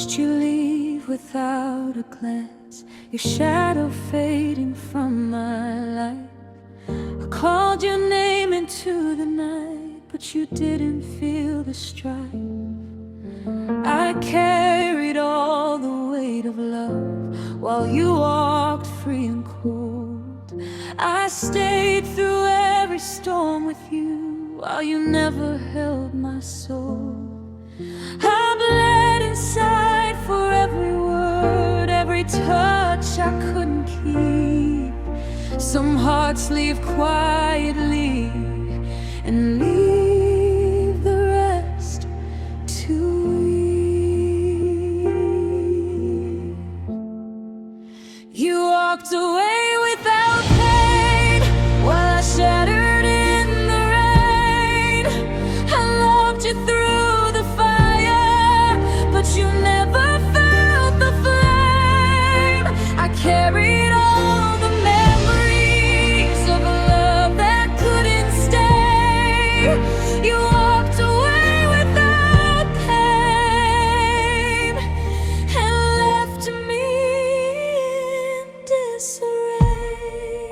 watched you leave without a glance, your shadow fading from my life. I called your name into the night, but you didn't feel the strife. I carried all the weight of love while you walked free and cold. I stayed through every storm with you while you never held my soul. I bled inside for every word, every touch I couldn't keep. Some hearts leave quietly and leave the rest to weep. You walked away without pain while I shattered in the rain. I loved you through the fire, but you never felt the flame. I carried all the memories of a love that couldn't stay. You walked away without pain and left me in disarray.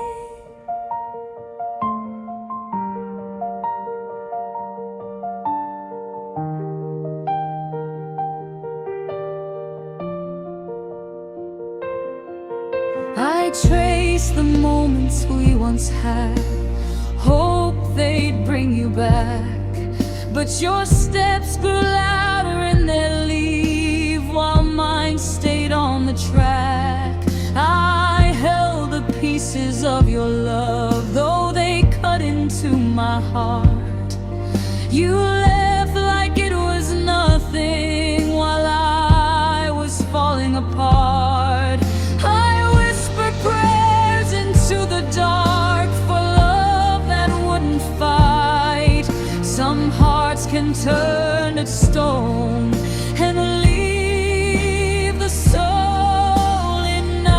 I trace the moments we once had, hope they'd bring you back. But your steps grew louder in their leave, while mine stayed on the track. I held the pieces of your love, though they cut into my heart. You left like it was nothing while I was falling apart. I whispered prayers into the dark for love that wouldn't fight. Some hearts can turn to stone and leave the soul in night.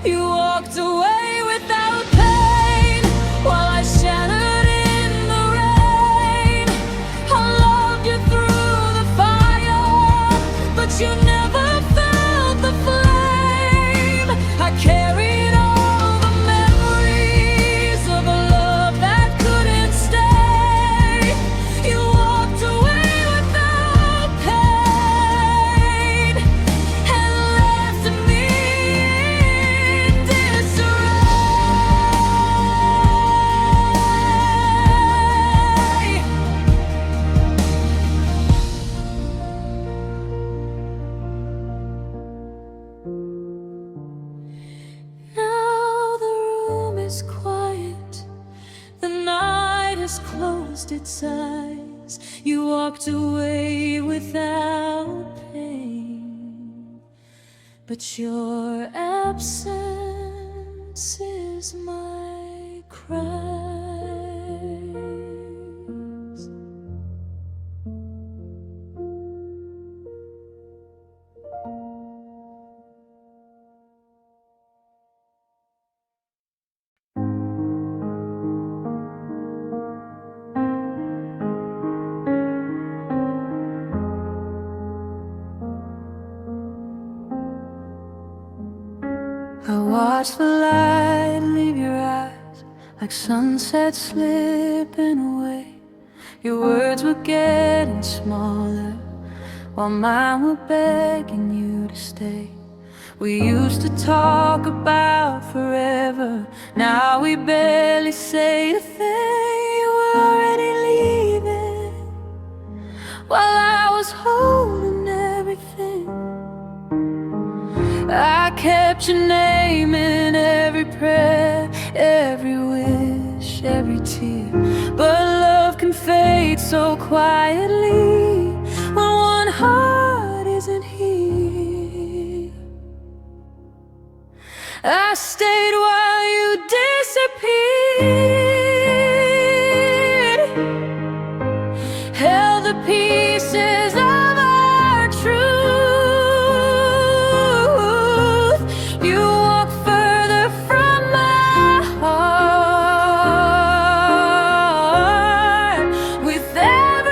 You walked away without pain while I shattered in the rain. I loved you through the fire, but you never felt the flame. I carried all the memories of a love that couldn't stay. You walked away without pain and left me in disarray. Now the room is quiet, the night has closed its eyes. You walked away without pain, but your absence is my cries. I watch the light leave your eyes like sunset slipping away. Your words were getting smaller while mine were begging you to stay. We used to talk about forever, now we barely say a thing. You were already leaving while I was holding everything. I kept your name in every prayer, every wish, every tear. But love can fade so quietly when one heart isn't here. I stayed while you disappeared, held the pieces of our truth. You walked further from my heart with every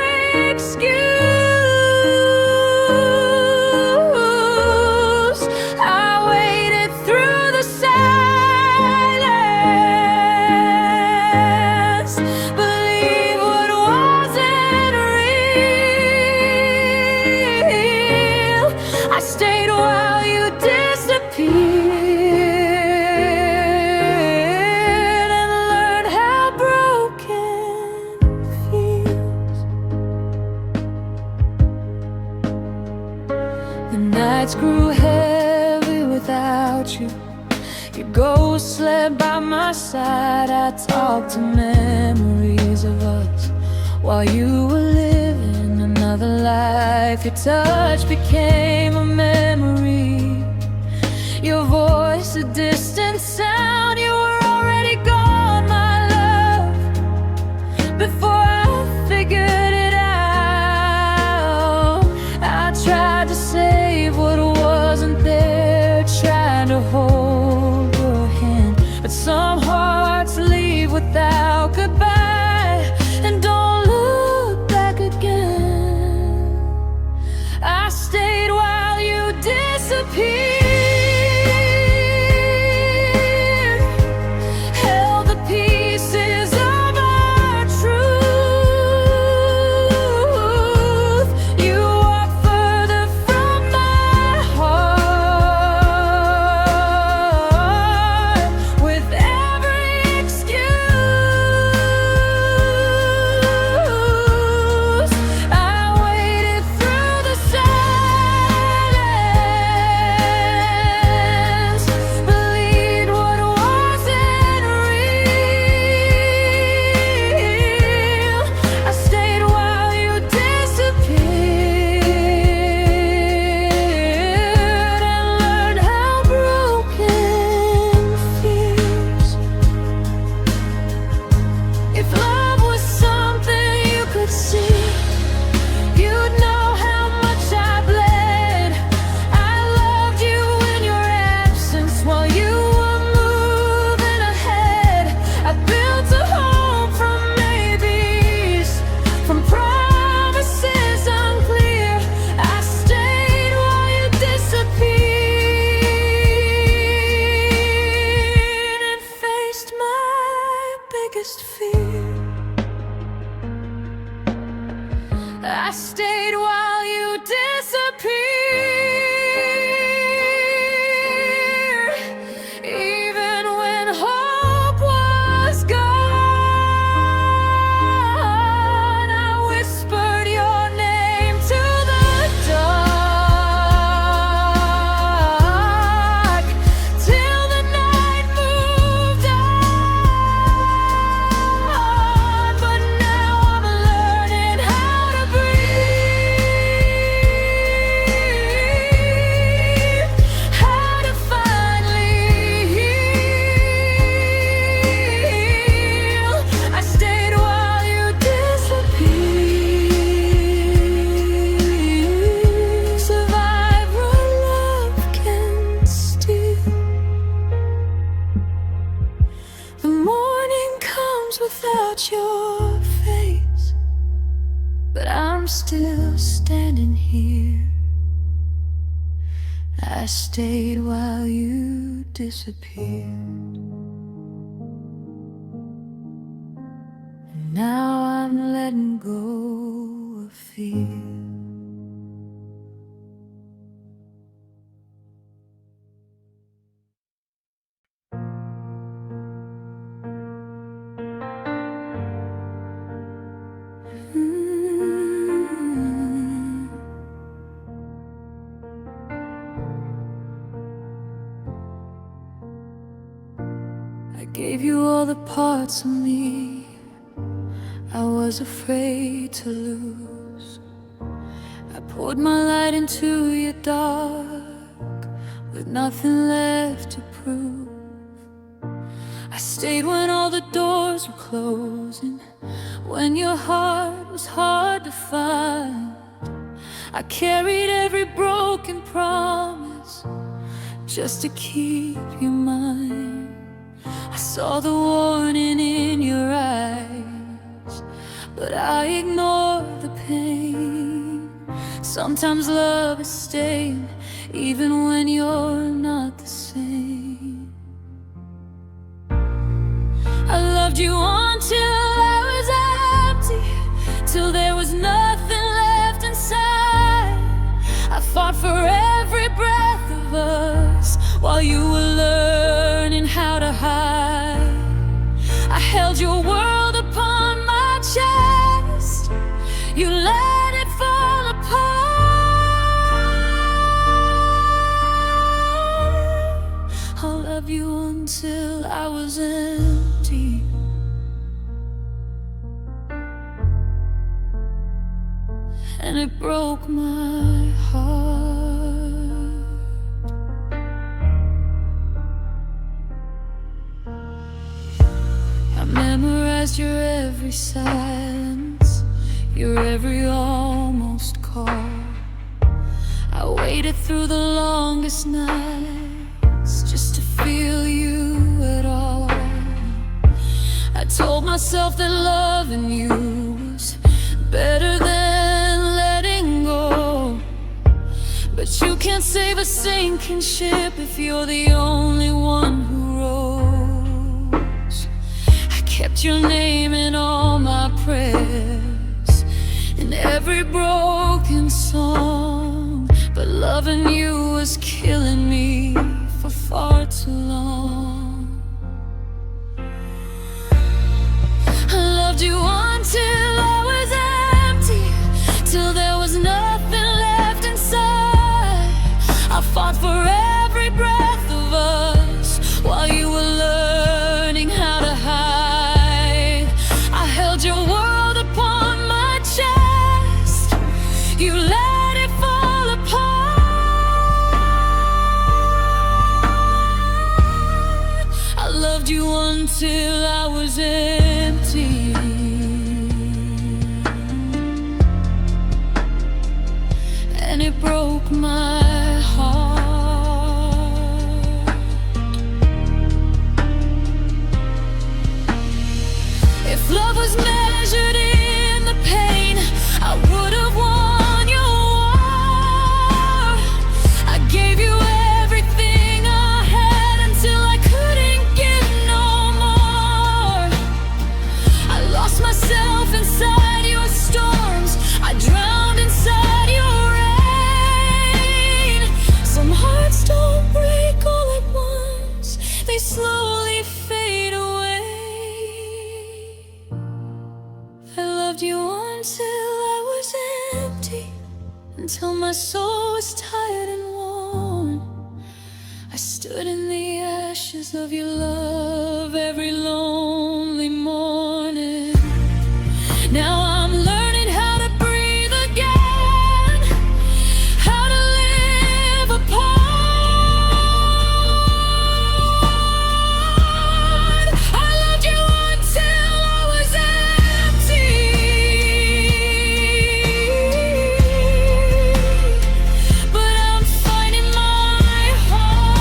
nights grew heavy without you. Your ghost slept by my side. I talked to memories of us while you were living another life. Your touch became a memory, your voice a distant sound. You were already gone, my love, before I figured it out. I tried to save what wasn't there, trying to hold your hand, but some hearts leave without goodbye and don't look back again. I stayed while you disappeared. I stayed while you disappeared, even when hope was gone. I whispered your name to the dark, till the night moved on. But now I'm learning how to breathe, how to finally heal. I stayed while you disappeared. Survive what love can steal. The morning comes without your face, but I'm still standing here. I stayed while you disappeared. And now I'm letting go of fear. I gave you all the parts of me I was afraid to lose. I poured my light into your dark with nothing left to prove. I stayed when all the doors were closing, when your heart was hard to find. I carried every broken promise just to keep you mine. I saw the warning in your eyes, but I ignored the pain. Sometimes love is staying even when you're not the same. I loved you until I was empty, till there was nothing left inside. I fought for every breath of us while you were learning how to hide. I held your world upon my chest, you let it fall apart. and it broke my heart. I memorized your every silence, your every almost call. I waited through the longest nights just to feel you at all. I told myself that loving you was better than letting go, but you can't save a sinking ship if you're the only one who rows. I kept your name in all my prayers, in every broken song, but loving you was killing me for far too long. I loved you until I was empty, till there was nothing left inside. I fought for every breath of us while you were learning how to hide. I held your world upon my chest, you let it fall apart. I loved you until I was empty, and it broke my heart. If love was measured in the pain, I would have won your war. I gave you everything I had until I couldn't give no more. I lost myself inside your storms, I drowned inside your rain. Some hearts don't break all at once, they slowly fade away. I loved you until I was empty, until my soul was tired and worn. I stood in the ashes of your love every lonely morning. Now I'm learning how to breathe again, how to live apart. I loved you until I was empty, but I'm finding my heart.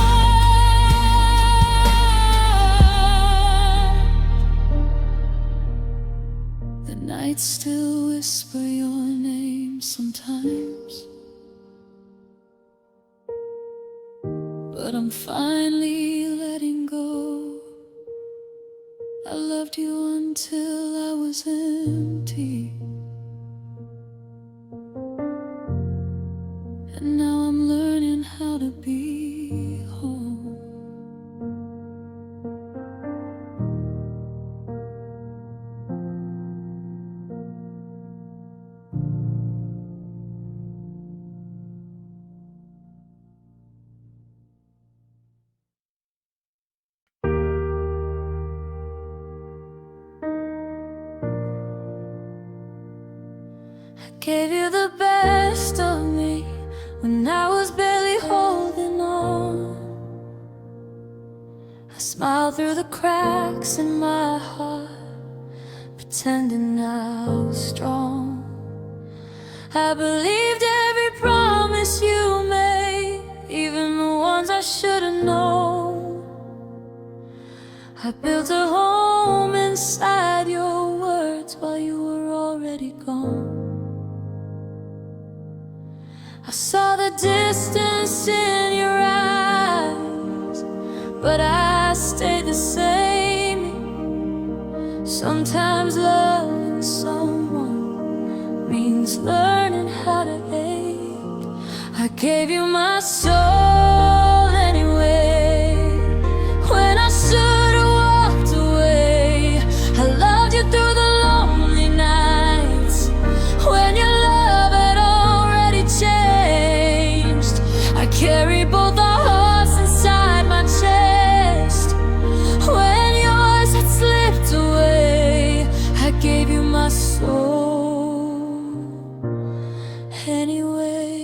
The nights still whisper your name sometimes, but I'm finally letting go. I loved you until I was empty, and now I'm learning how to be home. I gave you the best of me when I was barely holding on. I smiled through the cracks in my heart, pretending I was strong. I believed every promise you made, even the ones I should've known. I built a home inside your words while you were already gone. I saw the distance in your eyes, but I stayed the same. Sometimes loving someone means learning how to hate. I gave you my soul anyway, when I should've walked away. I loved you through the lonely nights, when your love had already changed. I carry both our hearts inside my chest, when yours had slipped away. I gave you my soul, anyway,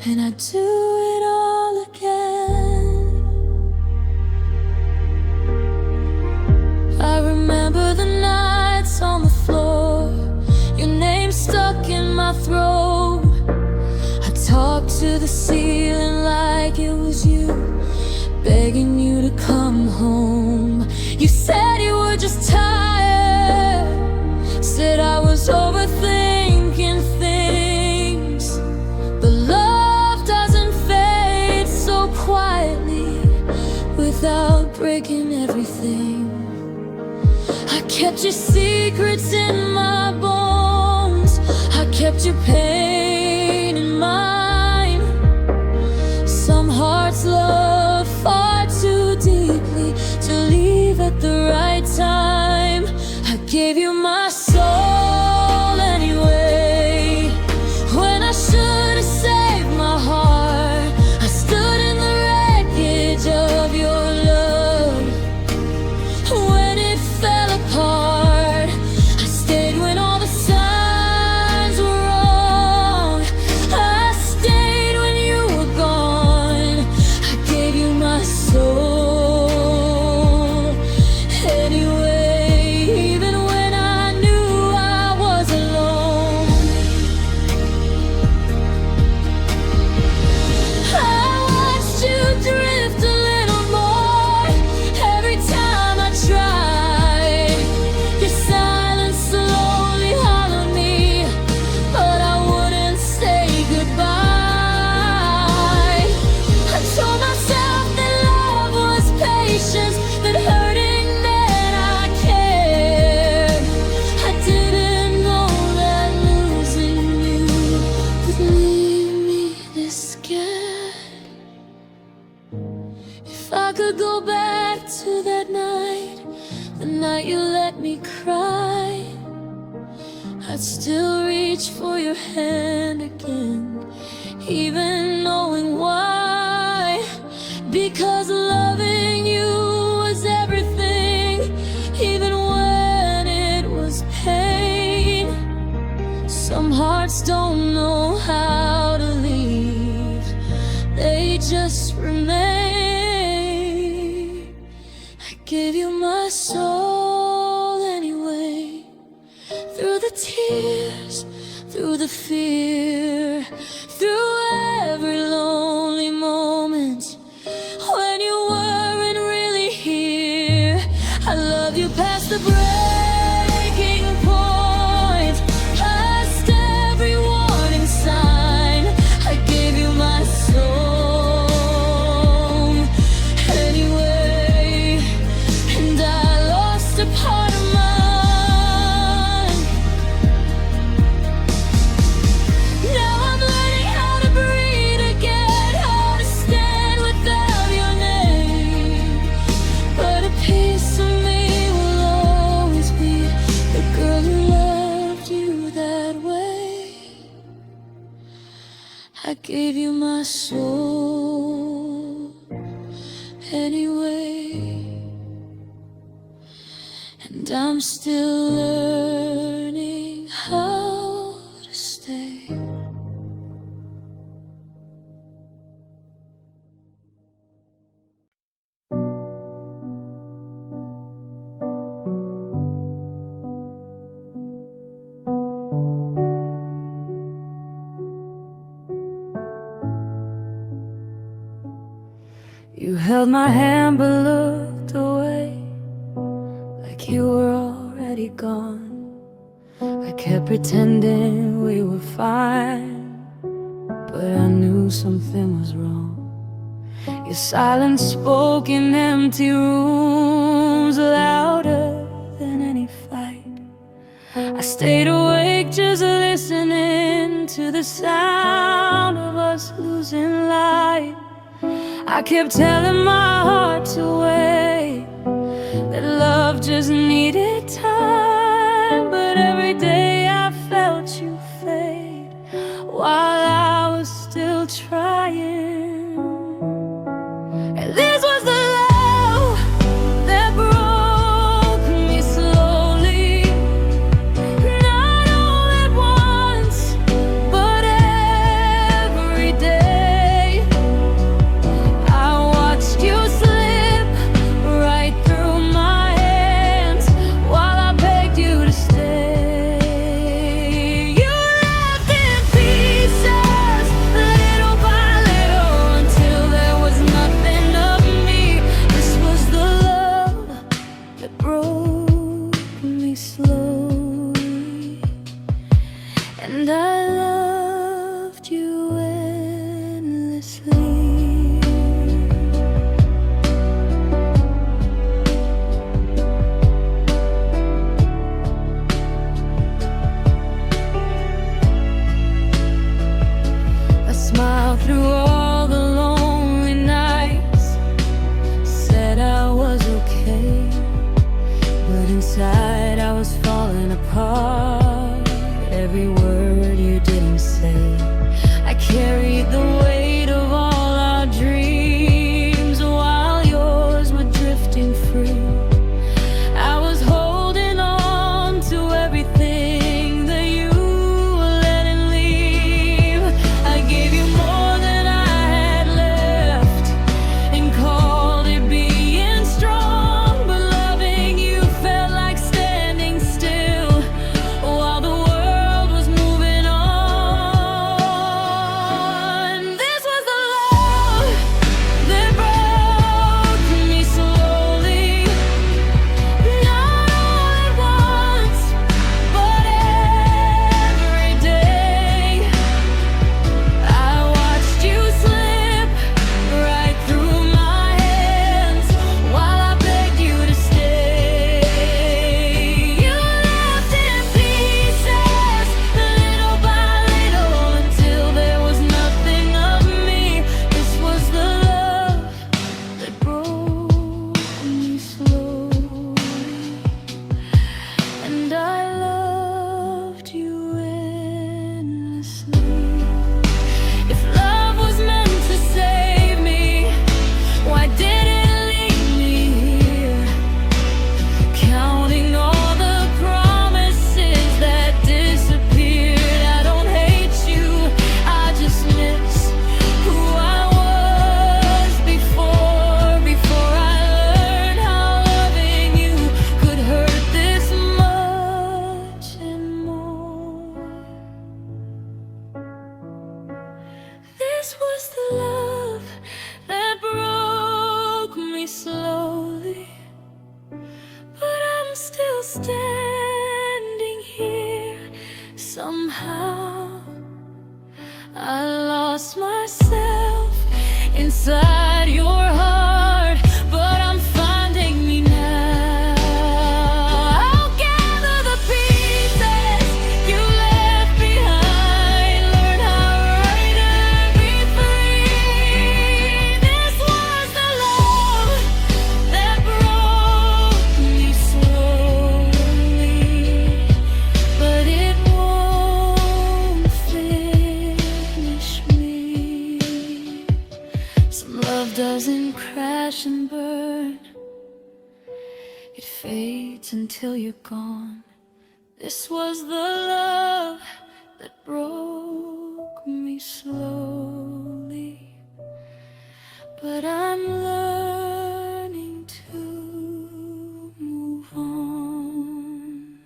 and I'd do it all again. I remember the nights on the floor, your name stuck in my throat. I talked to the ceiling like it was you, begging you to come home. You said you were just tired, said I was overthinking things, but love doesn't fade so quietly without breaking everything. I kept your secrets in my bones, I kept your pain in mine. Some hearts love far too deeply to leave at the right time. I gave you my soul anyway, when I should have saved my heart. I stood in the wreckage of your love when it fell apart. I stayed when all the signs were wrong. I stayed when you were gone. I gave you my soul anyway, even when I knew I was alone. I watched you drift a little more every time I tried. Your silence slowly hollowed me, but I wouldn't say goodbye. I told myself that love was patience, that hurting meant I cared. I didn't know that losing you would leave me this scared. If I could go back to that night, the night you let me cry, I'd still reach for your hand again, even knowing why. Because loving you was everything, even when it was pain. Some hearts don't know how to leave, they just remain. I gave you my soul anyway, through the tears, through the fear, through every lonely moment when you weren't really here. I love you past the breaking point, past every warning sign. I gave you my soul anyway, and I lost a part of mine. Now I'm learning how to breathe again, how to stand without your name. But a piece of me will always be the girl who loved you that way. I gave you my soul anyway, and I'm still learning how to stay. You held my hand but looked away, like you were already gone. I kept pretending we were fine, but I knew something was wrong. Your silence spoke in empty rooms, louder than any fight. I stayed awake just listening to the sound of us losing light. I kept telling my heart to wait, that love just needed time. But every day I felt you fade, while I was still trying. And this was the love that broke me slowly, not all at once, and I loved you endlessly. I smiled through all the lonely nights, said I was okay, but inside I was falling apart. Every word you didn't say, I carried the weight of all our dreams while yours were drifting free. I was holding on to everything that you were letting leave. I gave you more than I had left and called it being strong, but loving you felt like standing still while the world was moving on. This was the love that broke me slowly, not all at once, but every day. I watched you slip right through my hands while I begged you to stay. You left in pieces, little by little, until there was nothing of me. This was the love that broke me slowly, and I loved you endlessly. If love was meant to save me, why did it leave me here, counting all the promises that disappeared? I don't hate you, I just miss who I was before I learned how loving you could hurt this much and more. This was the love that broke me slowly, but I'm still standing here somehow. I lost myself inside your heart, but I'm finding me now. I'll gather the pieces you left behind, learn how right and be free. This was the love that broke me slowly, but it won't finish me. Some love doesn't crash and burn, it fades until you're gone. This was the love that broke me slowly, but I'm learning to move on.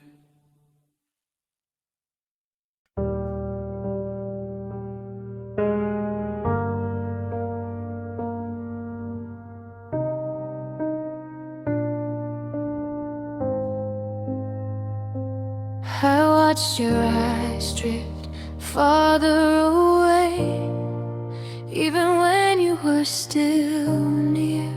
I watched your eyes drift farther away, even when you were still near.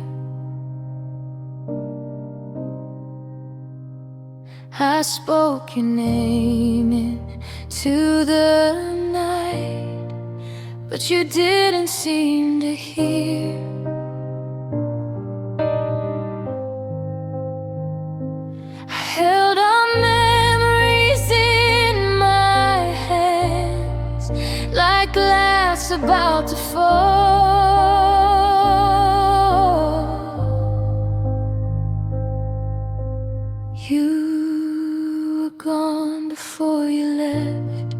I spoke your name into the night, but you didn't seem to hear. I held our memories in my hands like glass about to fall. You were gone before you left,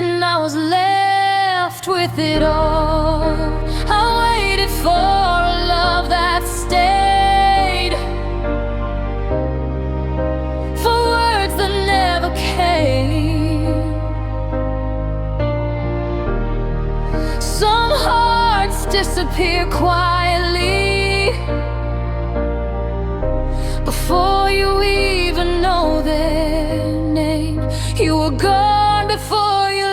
and I was left with it all. I waited for a love that stayed, for words that never came. Some hearts disappear quietly before you even know their name. You were gone before you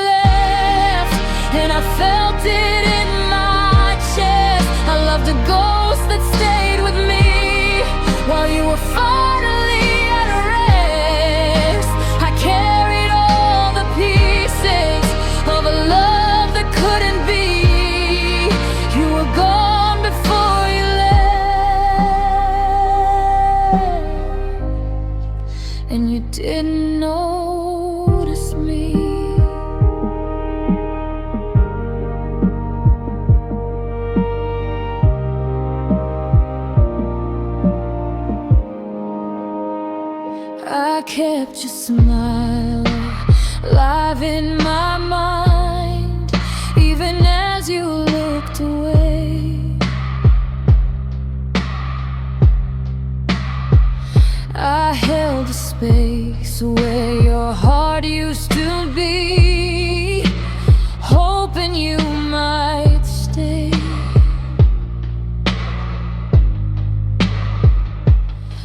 your smile alive in my mind, even as you looked away. I held a space where your heart used to be, hoping you might stay.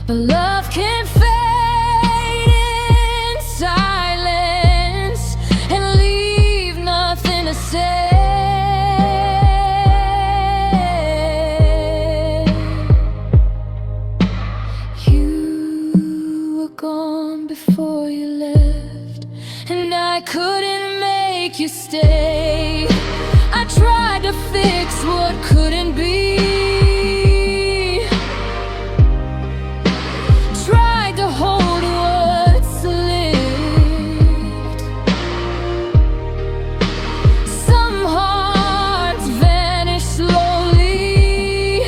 But love can fade in silence and leave nothing to say. You were gone before you left, and I couldn't make you stay. I tried to fix what couldn't be, tried to hold what slipped. Some hearts vanish slowly,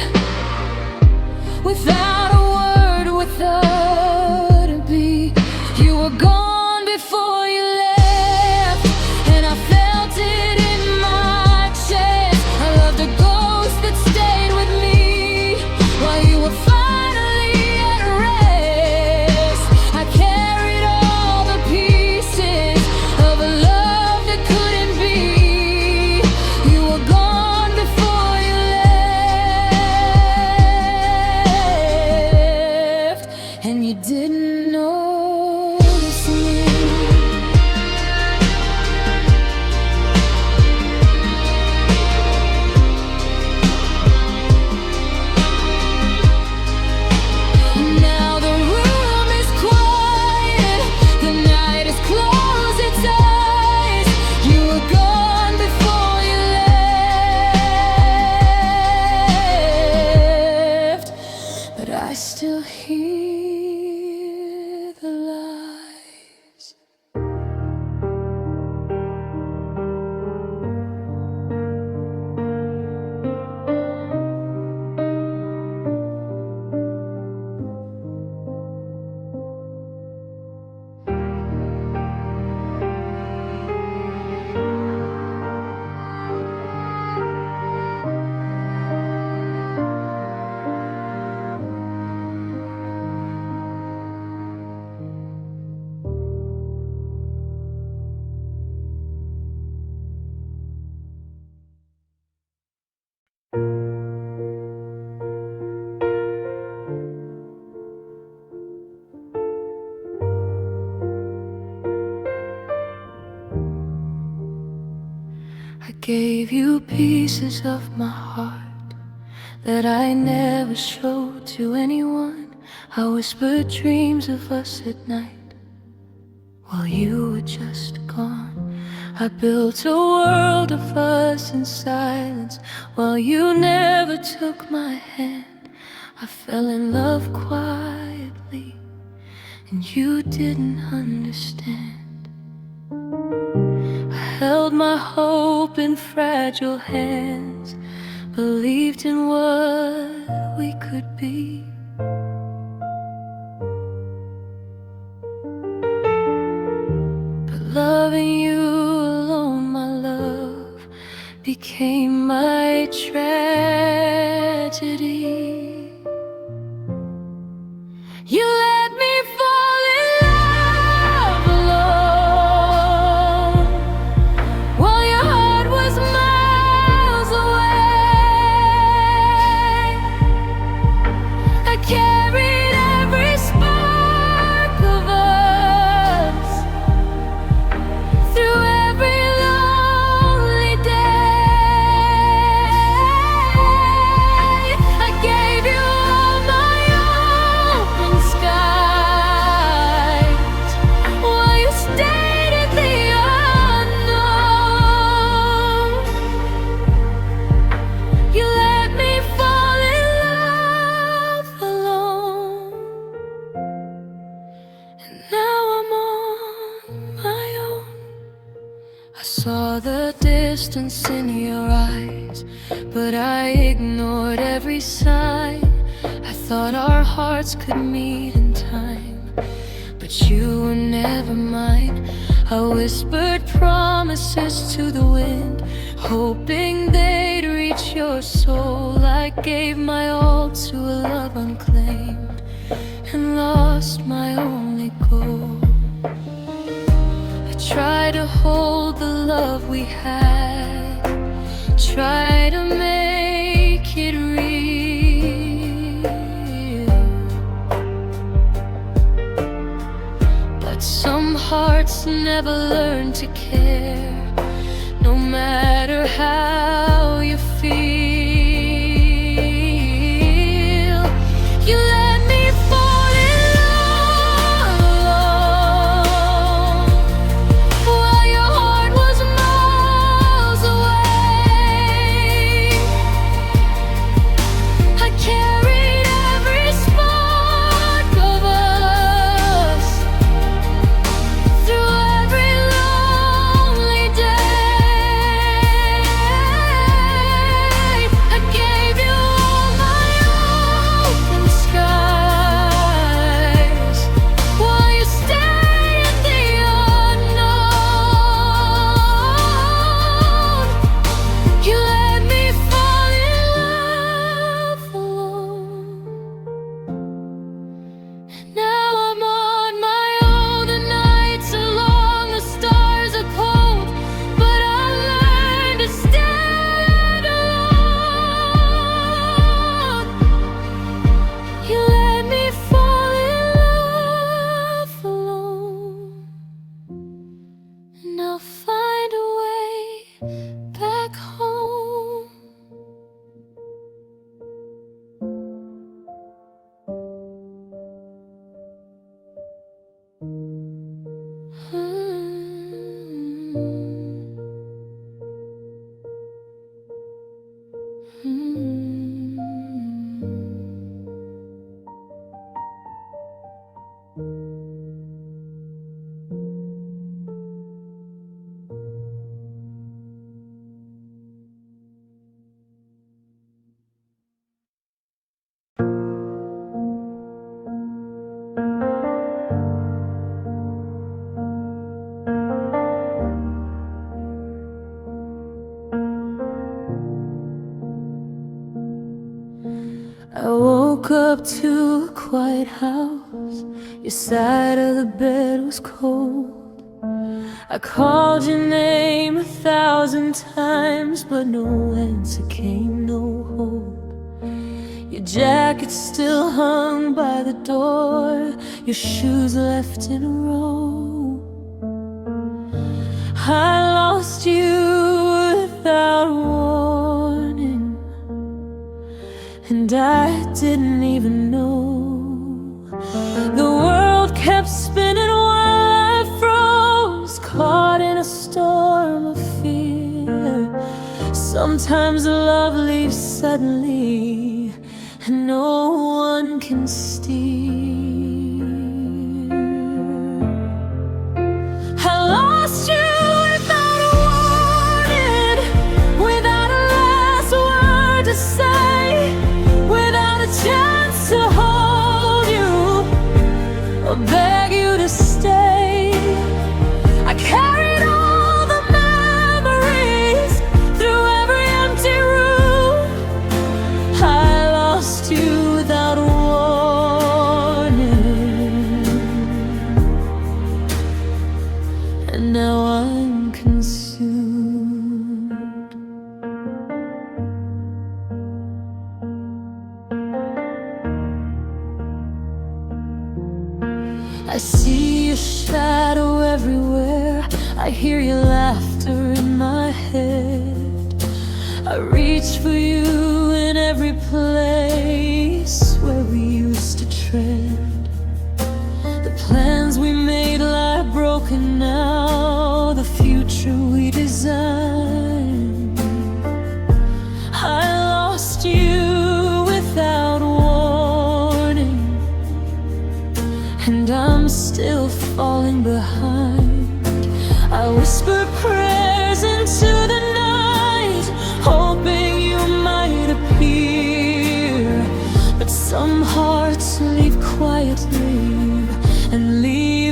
without a word, without a beat. You were gone before you left, and I felt it in my chest. I loved a ghost that stayed with me while you were finally at rest. I carried all the pieces of a love that couldn't be. You were gone before you left, and you didn't notice me. Now the room is quiet, the night has closed its eyes. You were gone before you left, but I still hear the lies. I gave you pieces of my heart that I never showed to anyone. I whispered dreams of us at night while you were just gone. I built a world of us in silence while you never took my hand. I fell in love quietly, and you didn't understand. I held my hope in fragile hands, believed in what we could be. But loving you alone, my love, became my tragedy. You let me fall in love alone while your heart was miles away. I carried every spark of us through every lonely day. I gave you all my open skies while you stayed in the unknown. You let me fall in love alone, and now I'm on my own. I saw the distance in your eyes, but I ignored every sign. I thought our hearts could meet in time, but but you were never mine. I whispered promises to the wind, hoping they'd reach your soul. I gave my all to a love unclaimed and lost my only goal. I tried to hold the love we had, try to make it real, but some hearts never learn to care, no matter how you feel. You let me fall in love alone, while your heart was miles away. I carried every spark of us through every lonely day. I gave you all my open skies, while you stayed in the unknown. You let me fall in love alone. Now I'm on my own. The nights are long, the stars are cold, but I learned to stand alone. You let me fall in love alone, and I'll find a way back home. I woke up to a quiet house. Your side of the bed was cold. I called your name 1,000 times, but no answer came, no hope. Your jacket still hung by the door, your shoes left in a row. I lost you without warning, and I didn't even know. The world kept spinning while I froze, caught in a storm of fear. Sometimes love leaves suddenly, and no one can steer. I lost you without a warning, without a last word to say, without a chance to hold you or beg you to stay. I carried all the memories through every empty room. I lost you without a warning, and now I'm consumed. I see your shadow everywhere, I hear your laughter in my head. I reach for you in every place where we used to tread. The plans we made lie broken now, the future we designed. I lost you without warning, and I'm still falling behind. I whisper prayers into the night, hoping you might appear. But some hearts leave quietly and leave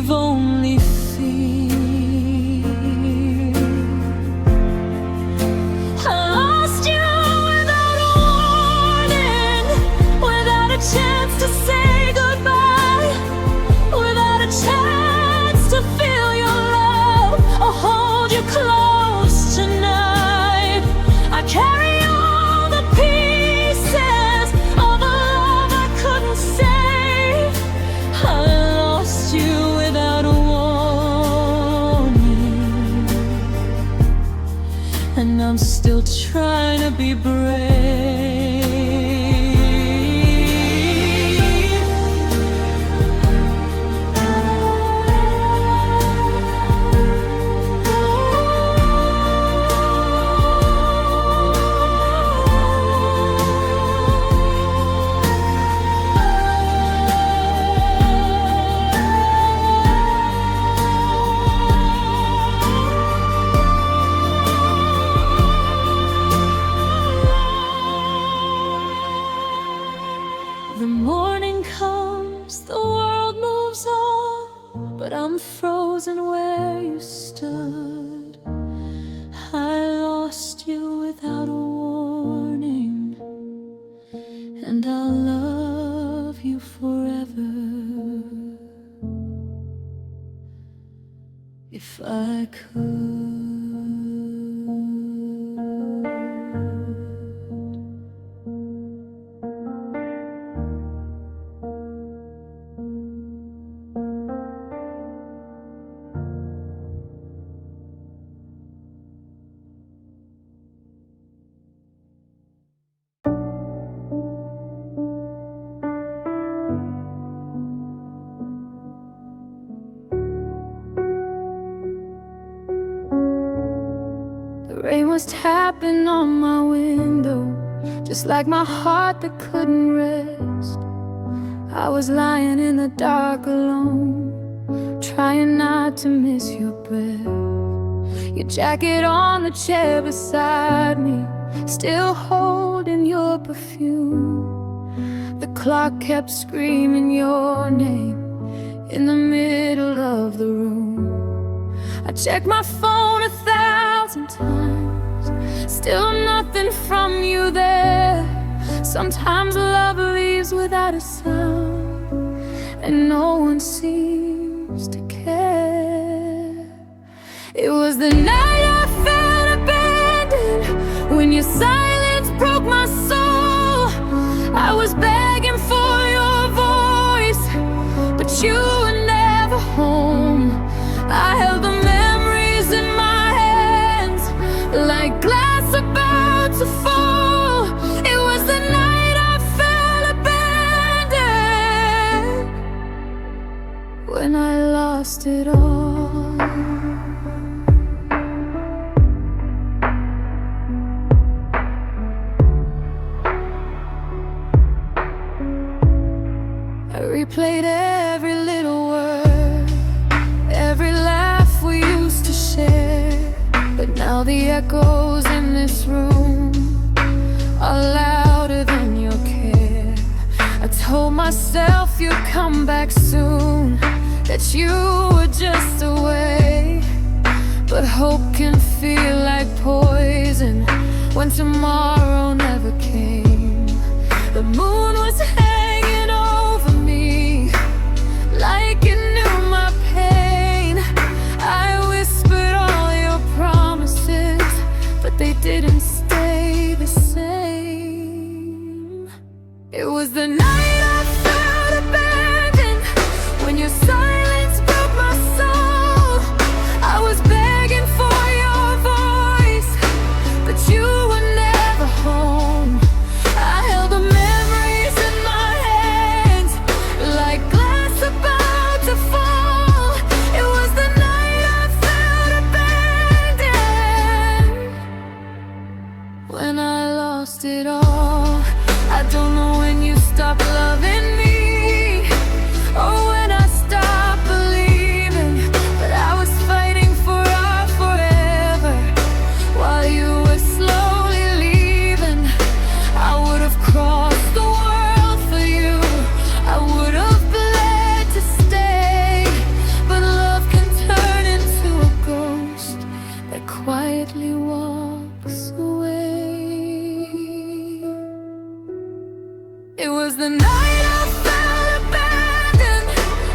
and I'm still trying to be brave. The morning comes, the world moves on, but I'm frozen where you stood. I lost you without a warning, and I'll love you forever if I could. The rain was tapping on my window, just like my heart that couldn't rest. I was lying in the dark alone, trying not to miss your breath. Your jacket on the chair beside me, still holding your perfume. The clock kept screaming your name in the middle of the room. I checked my phone 1,000 times, still nothing from you there. Sometimes love leaves without a sound, and no one seems to care. It was the night I felt abandoned, when your silence broke my soul. I was begging for your voice, but you were never home. I held the memories in my hands, like glass about to fall. It was the night I felt abandoned, when I lost it all. I replayed every little word, every laugh we used to share. But now the echoes in this room are louder than your care. I told myself you'd come back soon, that you were just away. But hope can feel like poison when tomorrow never came. The moon was hanging over me like it knew my pain. I whispered all your promises, but they didn't stay the same. It was the night I felt abandoned, when your silence broke my soul. I was begging for your voice, but you were never home. I held the memories in my hands, like glass about to fall. It was the night I felt abandoned, when I lost it all. I don't know when you stopped loving me, or when I stopped believing, but I was fighting for our forever while you were slowly leaving. I would have crossed the world for you, I would have bled to stay. But love can turn into a ghost that quietly walks away. It was the night I felt abandoned,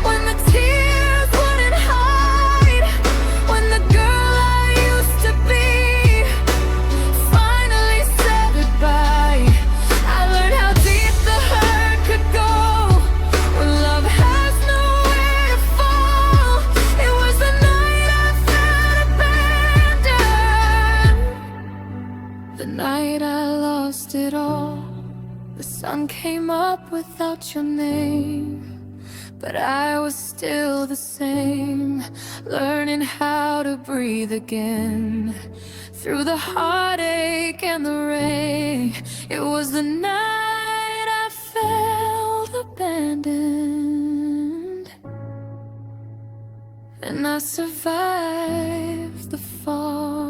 when the tears wouldn't hide, when the girl I used to be finally said goodbye. I learned how deep the hurt could go, when love has nowhere to fall. It was the night I felt abandoned, lost it all. The sun came up without your name, but I was still the same, learning how to breathe again. Through the heartache and the rain, it was the night I felt abandoned, and I survived the fall.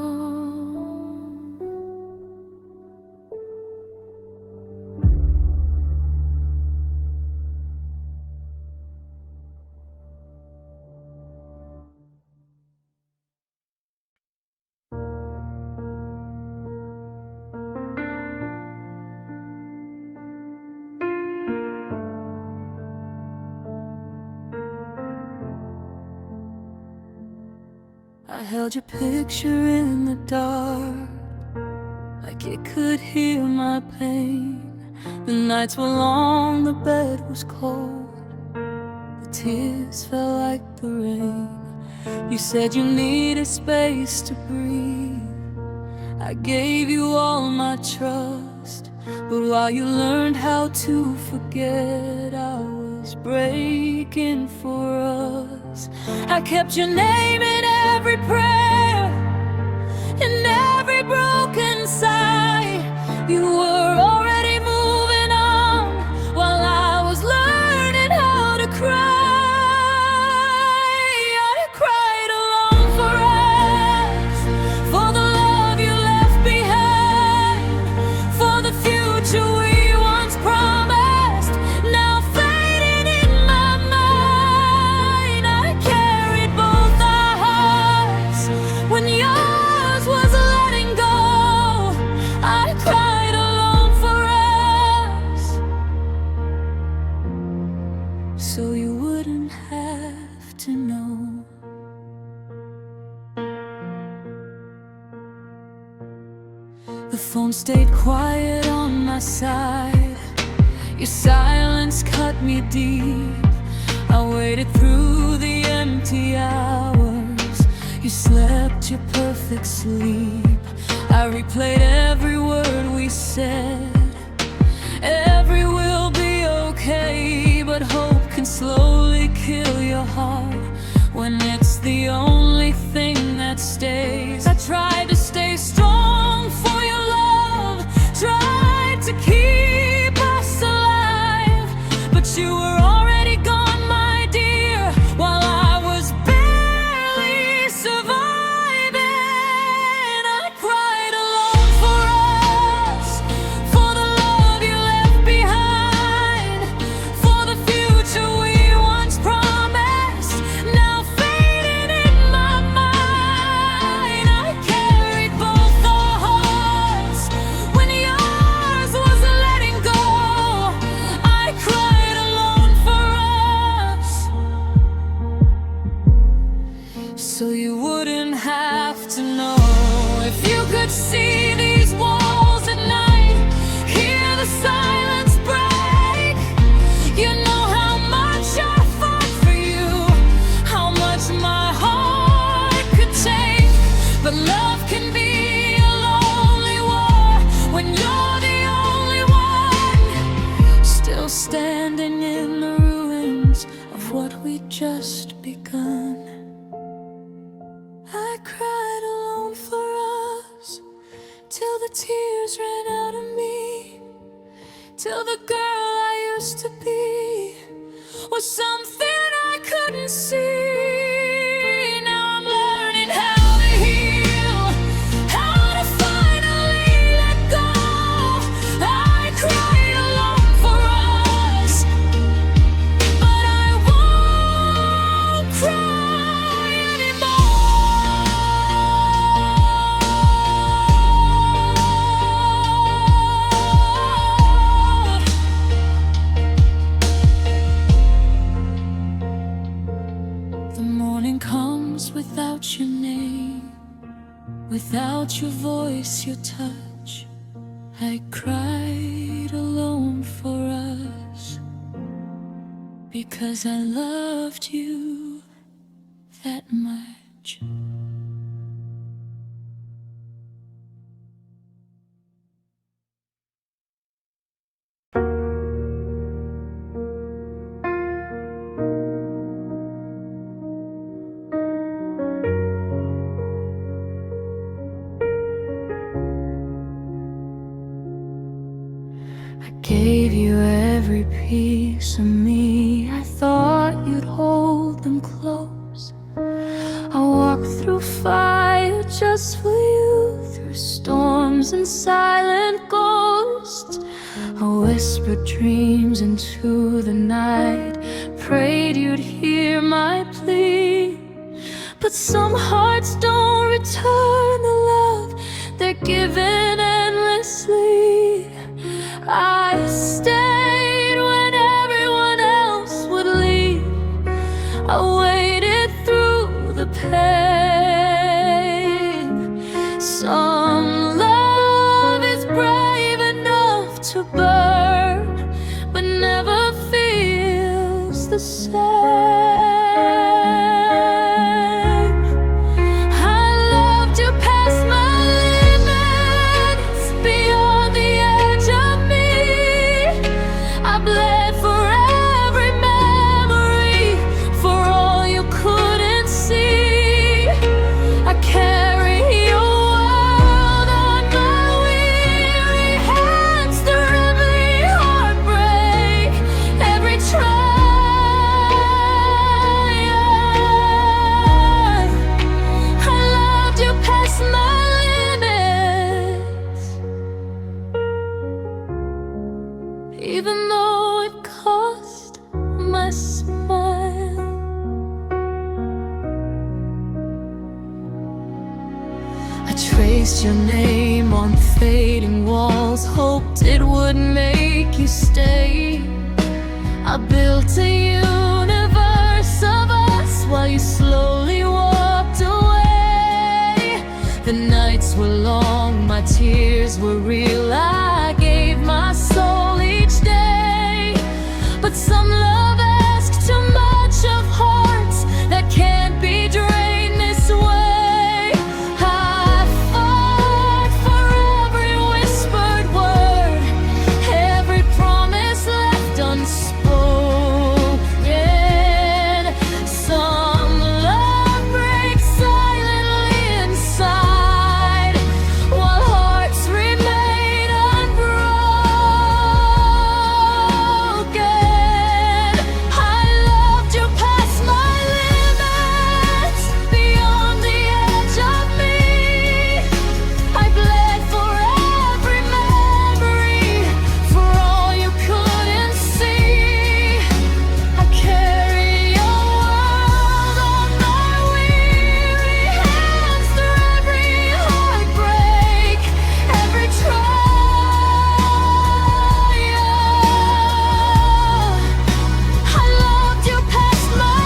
I held your picture in the dark, like it could hear my pain. The nights were long, the bed was cold, the tears fell like the rain. You said you needed space to breathe. I gave you all my trust, but while you learned how to forget, I was breaking for us. I kept your name in every prayer, in every broken sigh. You were already moving on while I was learning how to cry. I cried alone for us, for the love you left behind, for the future we once promised, now fading in my mind. I carried both our hearts when yours was letting go. I cried alone for us, so you wouldn't have to know. The phone stayed quiet on my side. Your silence cut me deep. I waited through the empty hours. You slept your perfect sleep. I replayed every word we said. Every will be okay, but hope can slowly kill your heart when it's the only thing that stays. I tried to stay strong for your love, tried to keep us alive, but you were already gone, my dear, while I was barely surviving. I cried alone for us, for the love you left behind, for the future we once promised, now fading in my mind. I carried both our hearts when yours was letting go. I cried alone for us, so you wouldn't have to know. If you could see these walls at night, hear the silence break, you know how much I fought for you, how much my heart could take. But love can be a lonely war when you're the only one still standing in the ruins of what we just begun. I cried alone for us, till the tears ran out of me, till the girl I used to be was something I couldn't see. Now I'm learning how to heal, how to finally let go. I cried alone for us, but I won't cry anymore. The morning comes without your name, without your voice, your touch. I cried alone for us, because I loved you that much. gave you every piece of me. I thought you'd hold them close. I walked through fire just for you, through storms and silent ghosts. I whispered dreams into the night, prayed you'd hear my plea. But some hearts don't return the love they're given endlessly. I stayed when everyone else would leave. I waited through the pain. Some love is brave enough to burn, but never feels the same. Even though it cost my smile, I traced your name on fading walls, hoped it would make you stay. I built a universe of us while you slowly walked away. The nights were long, my tears were real, I gave my soul each day. But some love asks too much of hearts that can't be drained this way. I fought for every whispered word, every promise left unspoken. Some love breaks silently inside, while hearts remain unbroken. I loved you past my limits, beyond the edge of me. I bled for every memory, for all you couldn't see. I carry your world on my weary hands, through every heartbreak, every trial. I loved you past my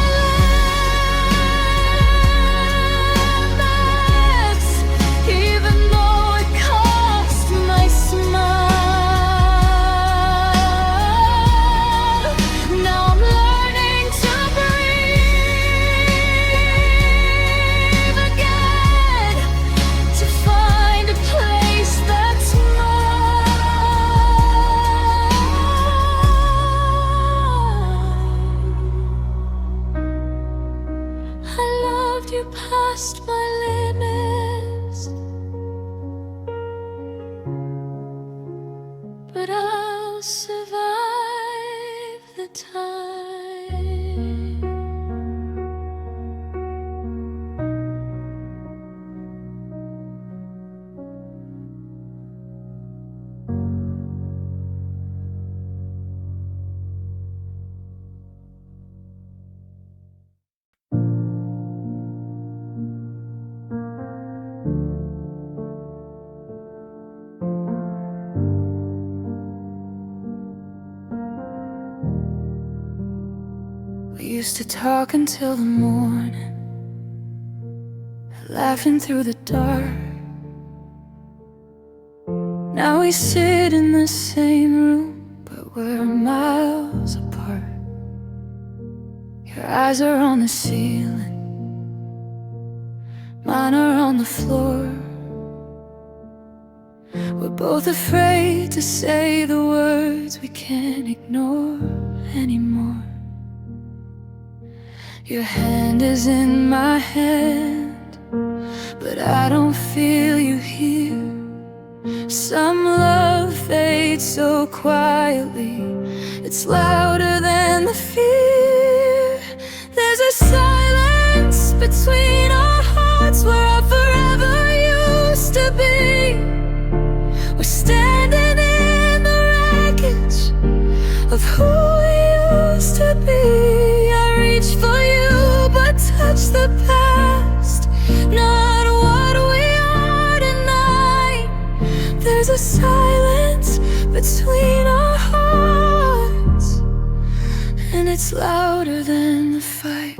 limits, even though it cost my smile. Now I'm learning to breathe again, to find a place that's mine. I loved you past my limits, but I'll survive the time. We used to talk until the morning, laughing through the dark. Now we sit in the same room, but we're miles apart. Your eyes are on the ceiling, mine are on the floor. We're both afraid to say the words we can't ignore anymore. Your hand is in my hand, but I don't feel you here. Some love fades fade so quietly. It's louder than the fear. There's a silence between our hearts where our forever used to be. We're standing in the wreckage of who we used to be. I reach for you but touch the past, not what we are tonight. There's a silence between our hearts, and it's louder than the fight.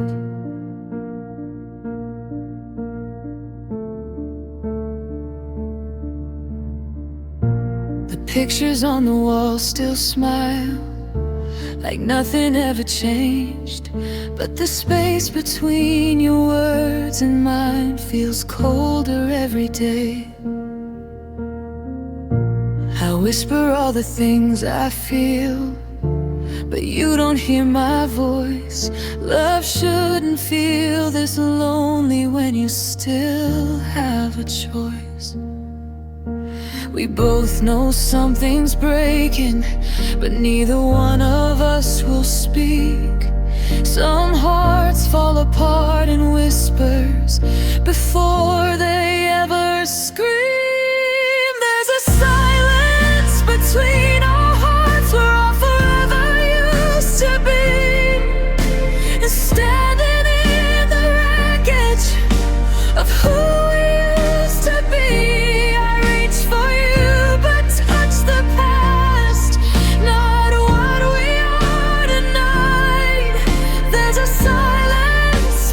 The pictures on the wall still smile, like nothing ever changed. But the space between your words and mine feels colder every day. I whisper all the things I feel, but you don't hear my voice. Love shouldn't feel this lonely when you still have a choice. We both know something's breaking, but neither one of us will speak. Some hearts fall apart in whispers before they ever scream. There's a silence between our hearts where our forever used to be. And standing in the wreckage of who we used to be.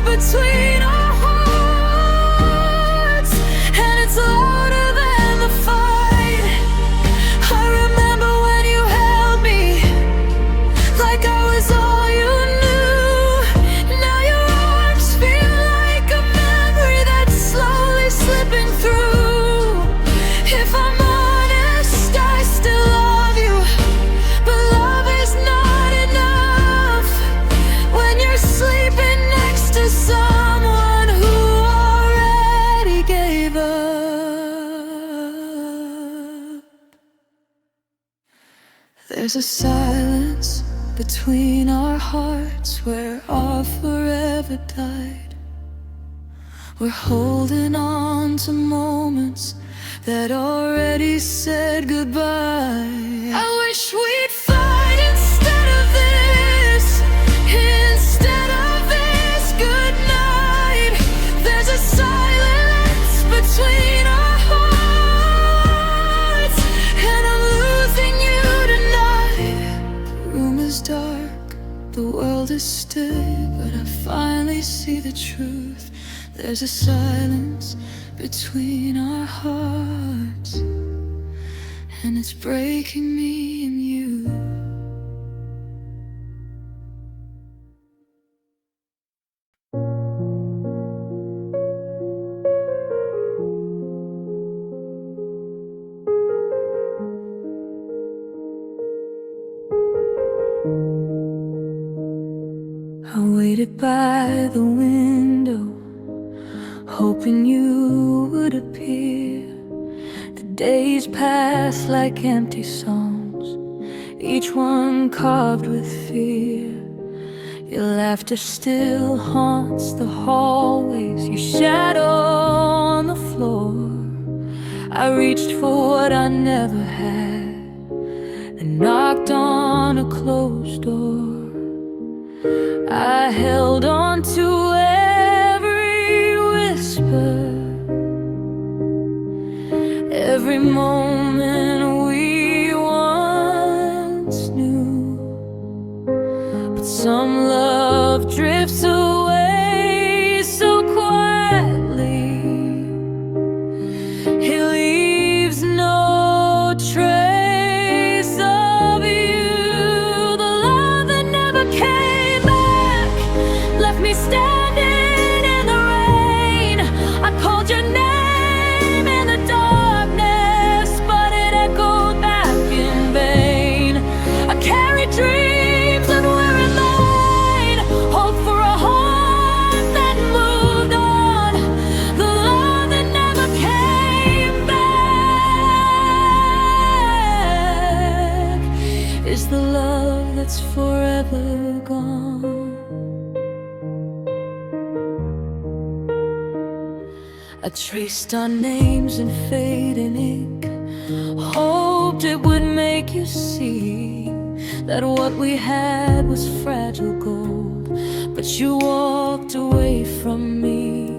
Between our hearts, and it's louder than the fight. I remember when you held me like I was all you knew. Now your arms feel like a memory that's slowly slipping through. If I'm honest, I still love you, but love is not enough when you're sleeping next to someone who already gave up. There's a silence between our hearts where our forever died. We're holding on to moments that already said goodbye. I wish we'd fight instead of this, instead of this goodnight. There's a silence between our hearts, and I'm losing you tonight. The room is dark, the world is still, but I finally see the truth. There's a silence between our hearts, and it's breaking me and you. I waited by the window, hoping you would appear. The days pass like empty songs, each one carved with fear. Your laughter still haunts the hallways, your shadow on the floor. I reached for what I never had and knocked on a closed door. I held on to every whisper, every moment we once knew. But some love drifts away so quietly. It leaves no trace of you. The love that never came back left me standing in the rain. I called your name in the darkness, but it echoed back in vain. I carried dreams that were in vain, hope for a home I traced our names in fading ink, hoped it would make you see that what we had was fragile gold, but you walked away from me.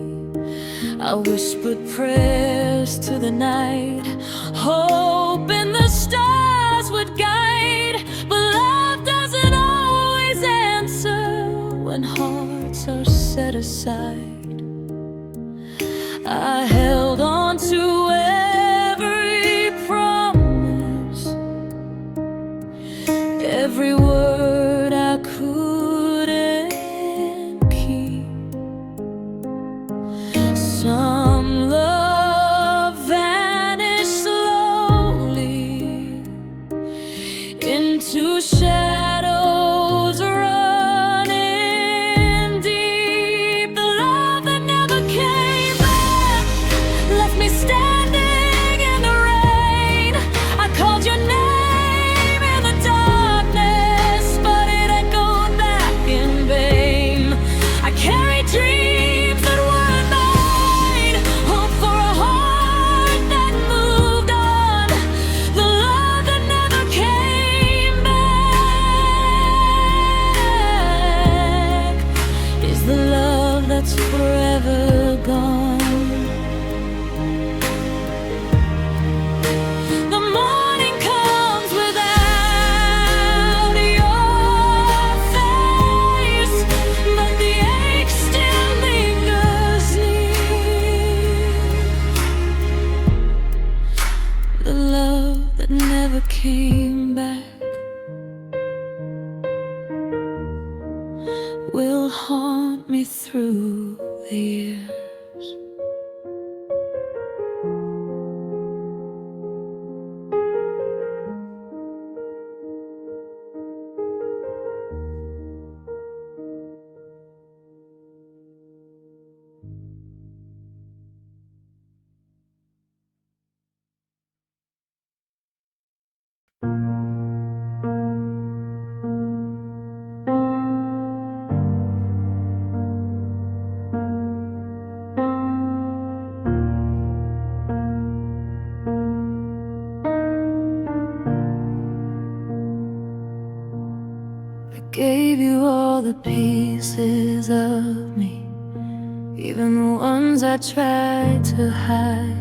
I whispered prayers to the night, hoping the stars would guide, but love doesn't always answer when hearts are set aside. I held on to every promise, every word I couldn't keep. Some love vanished slowly into shadows running deep. The love that never came back left me standing in the rain. I called your name in the darkness, but it echoed back in vain. I carried dreams that weren't mine, hope for a heart that moved on. The love that never came back is the love that's forever gone. The morning comes without your face, but the ache still lingers near. The love that never came back will haunt me through the years. I gave you all the pieces of me, even the ones I tried to hide.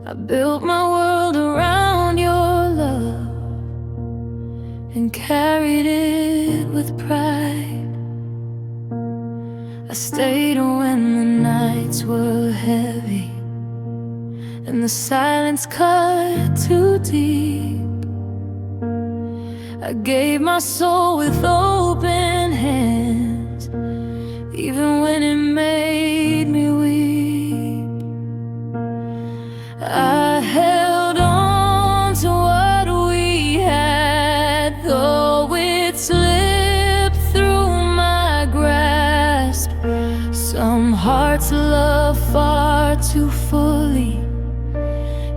I built my world around your love and carried it with pride. I stayed when the nights were heavy and the silence cut too deep. I gave my soul with open hands, even when it made me weep. I held on to what we had, though it slipped through my grasp. Some hearts love far too fully,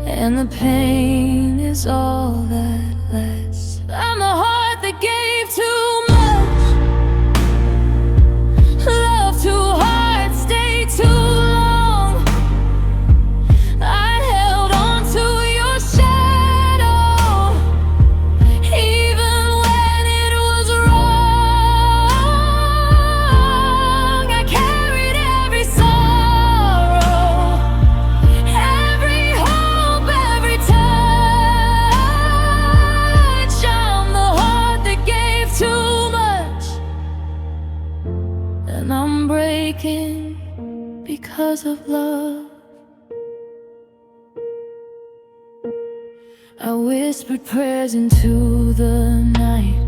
and the pain is all that lasts. I'm the heart that gave too much, love too hard, stayed too long. I held on to your shadow, even when it was wrong. I carried every sorrow, every hope, every touch. I'm the heart that gave too much, and I'm breaking because of love. I whispered prayers into the night,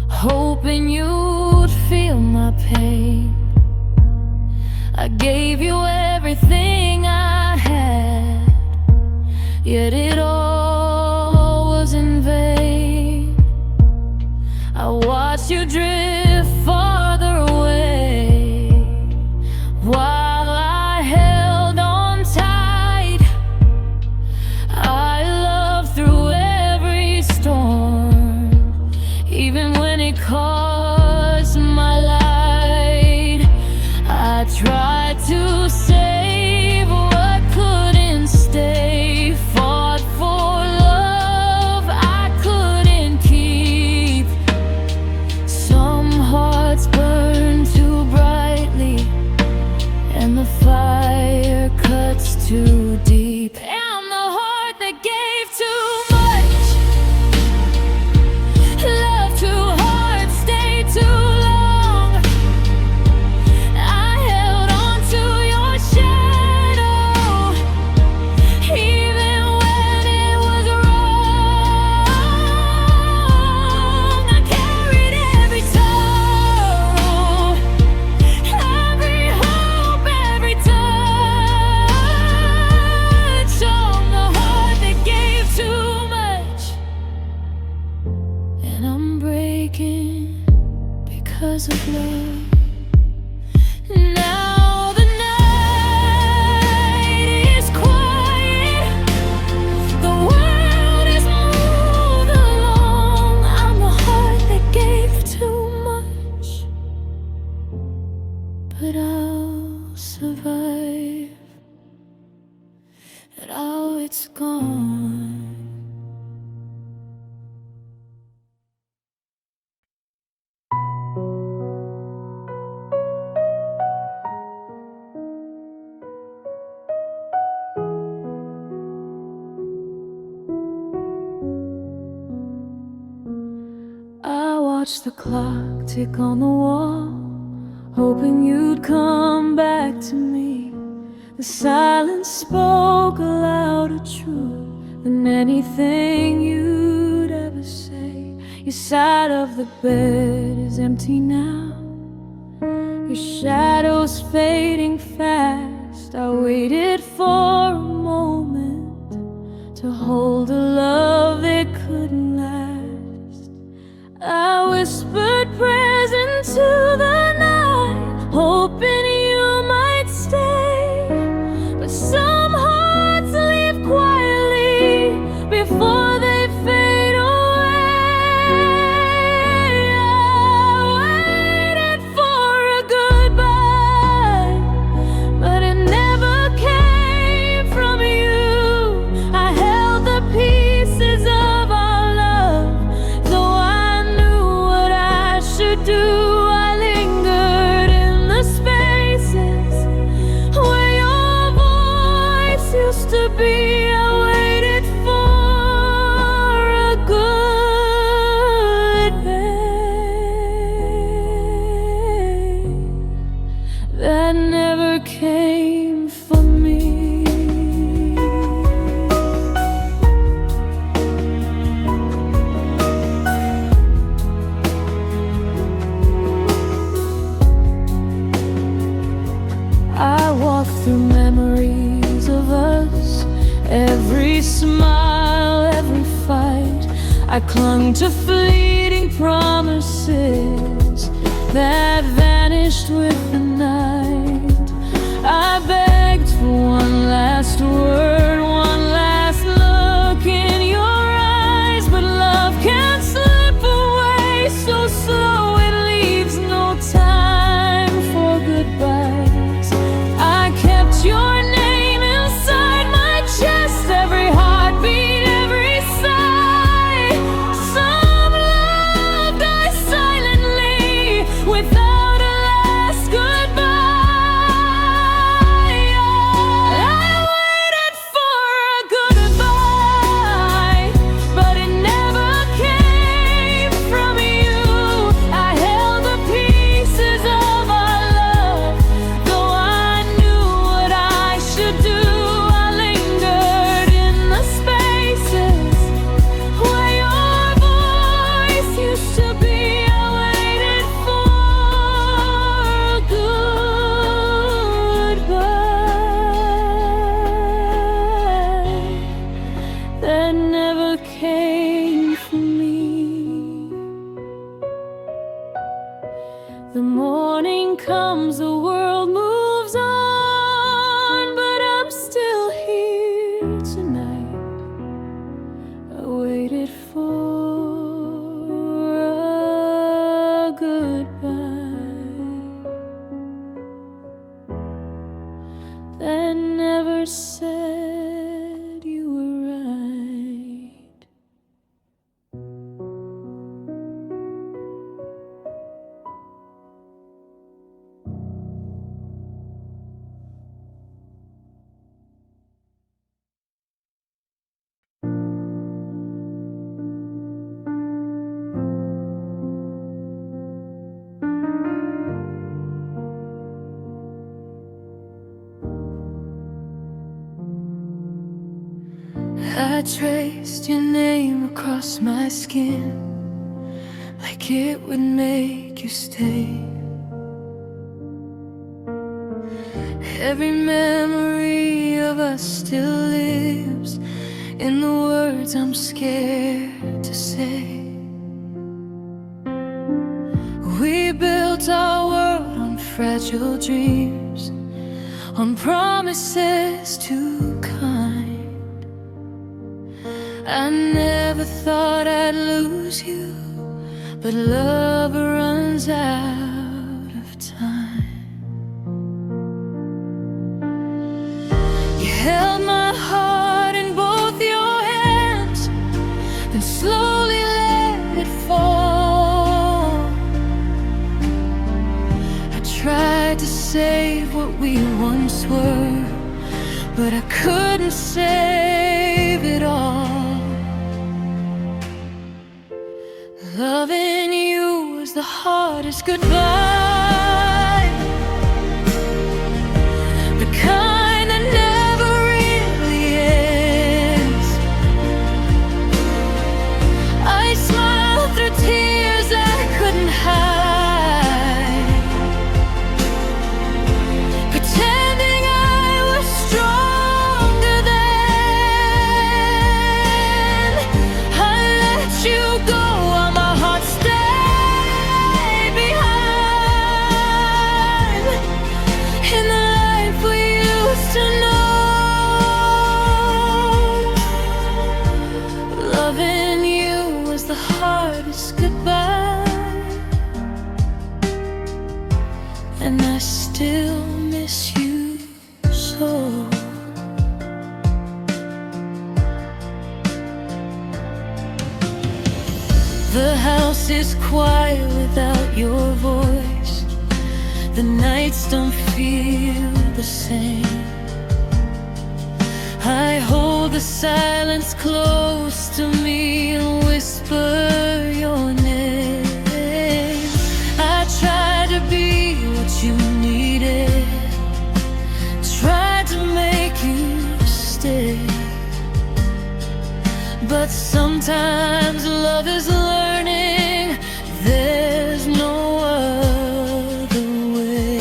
hoping you'd feel my pain. I gave you everything I had, yet it all was in vain. I watched you drift farther away while I held on tight. I loved through every storm, even when it caused my light. I tried too deep. I'm the heart that gave too much, love too hard, stayed too long. I held on to your shadow, even when it was wrong. I carried every sorrow, every hope, every touch on the heart that gave too much. And I'm breaking because of love. Now the night is quiet, the world is moved along. I'm the heart that gave too much, but I'll survive. And now it's gone. I watched the clock tick on the wall, hoping you'd come back to me. The silence spoke a louder truth than anything you'd ever say. Your side of the bed is empty now, your shadow's fading fast. I waited for a moment to hold a love that couldn't last. I whispered prayers into the night, hoping you might stay. But some hearts leave quietly before they fade away. I waited for a goodbye, but it never came from you. I held the pieces of our love, though I knew what I should do. I lingered in the spaces where your voice used to be. I waited for a goodbye that never came for me. I walk through memories of us, every smile, every fight. I clung to fleeting promises that vanished with the night. I begged for one last word, one last look in your eyes, but love can't slip away so slow. It leaves no time for goodbyes. I kept your name inside my chest, every heartbeat, every sigh. Some love dies silently without a last goodbye. I waited for a goodbye, but it never came from you. I held the pieces of our love, though I knew what I should do. I lingered in the spaces where your voice used to be. I waited for a goodbye that never came for me. The morning comes, the world moves on, but I'm still here tonight. I waited for a goodbye that never said you were right. I traced your name across my skin, like it would make you stay. Every memory of us still lives in the words I'm scared to say. We built our world on fragile dreams, on promises too kind. I never thought I'd lose you, but love runs out of time. You held my heart in both your hands, then slowly let it fall. I tried to save what we once were, but I couldn't save it all. Loving you was the hardest goodbye, the kind that never really ends. I smiled through tears I couldn't hide, pretending I was stronger than. I let you go. Hardest goodbye, and I still miss you so. The house is quiet without your voice. The nights don't feel the same. I hold the silence close to me and whisper your name. I tried to be what you needed, tried to make you stay, but sometimes love is learning there's no other way.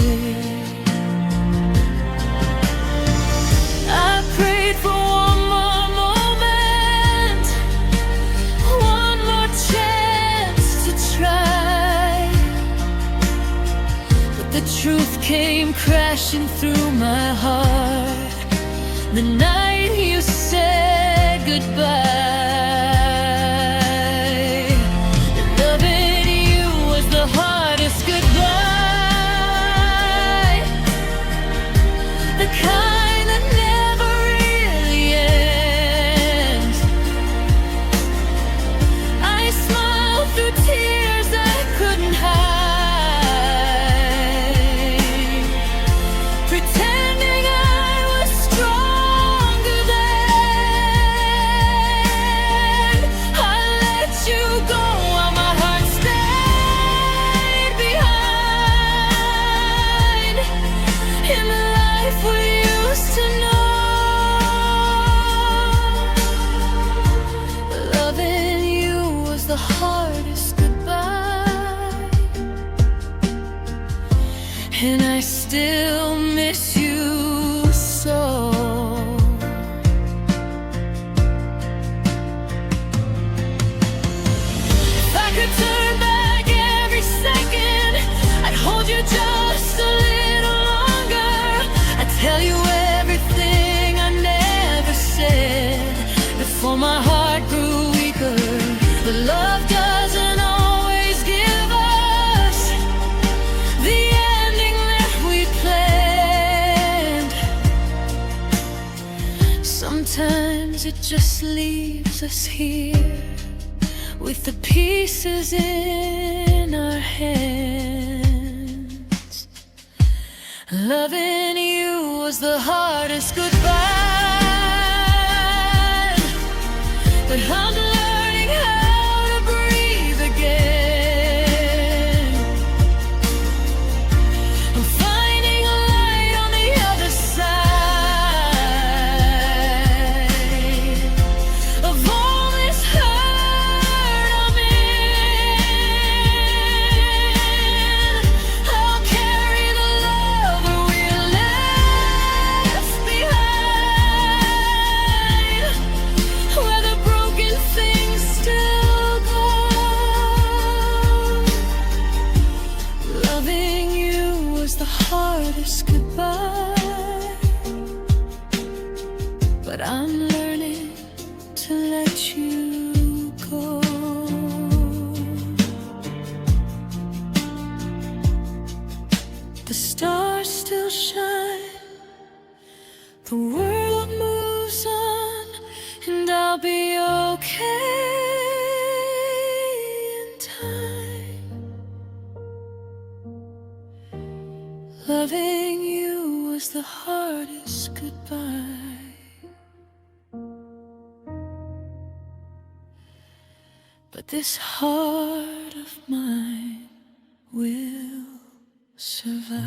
I prayed for one more moment, one more chance to try, but the truth came crashing through my heart the night you said goodbye. Loving you was the hardest goodbye, the kind that never really ends. I smiled through tears I couldn't hide, pretending I was stronger than. I let you go while my heart stayed behind, in the life we used to know. Loving you was the hardest goodbye, and I still miss you so. If I could turn back every second, I'd hold you just a little longer. I'd tell you everything I never said before my heart grew weaker. But love doesn't always give us the ending that we planned. Sometimes it just leaves us here with the pieces in our hands. Loving you was the hardest goodbye, but I'm learning how to breathe again. I'm finding a light on the other side. but I'm learning to let you go. The stars still shine, the world moves on, and I'll be okay in time. Loving you was the hardest goodbye, but this heart of mine will survive.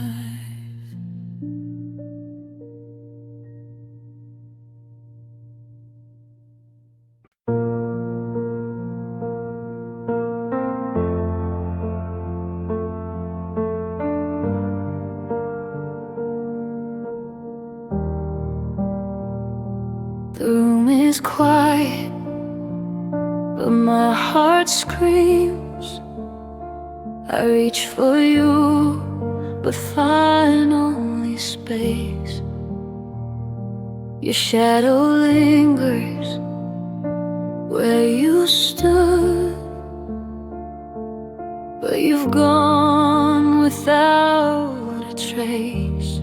The room is quiet, but my heart screams. I reach for you, but find only space. Your shadow lingers where you stood, but you've gone without a trace.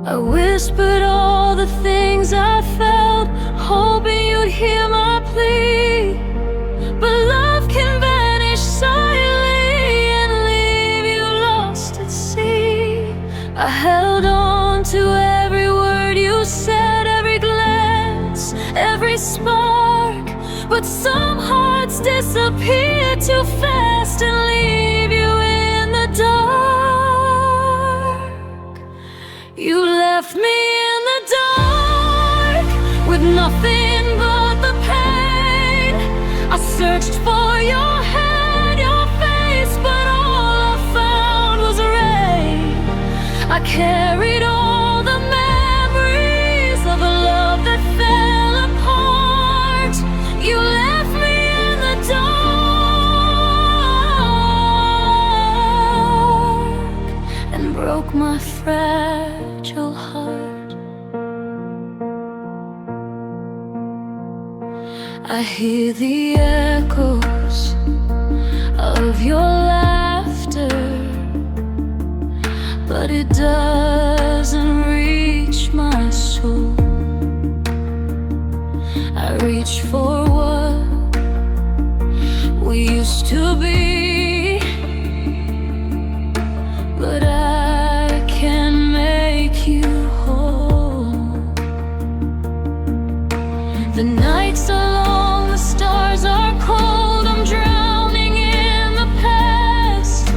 I whispered all the things I felt, hoping you'd hear my plea. But love can vanish silently and leave you lost at sea. I held on to every word you said, every glance, every spark. But some hearts disappear too fast and leave you in the dark. You left me in the dark with nothing but the pain. I searched for your hand, your face, but all I found was rain. I carried all the memories of a love that fell apart. You left me in the dark and broke my fragile heart. I hear the echoes of your laughter, but it doesn't reach my soul. I reach for what we used to be, but I can't make you whole. The nights are long, the stars are cold. I'm drowning in the past.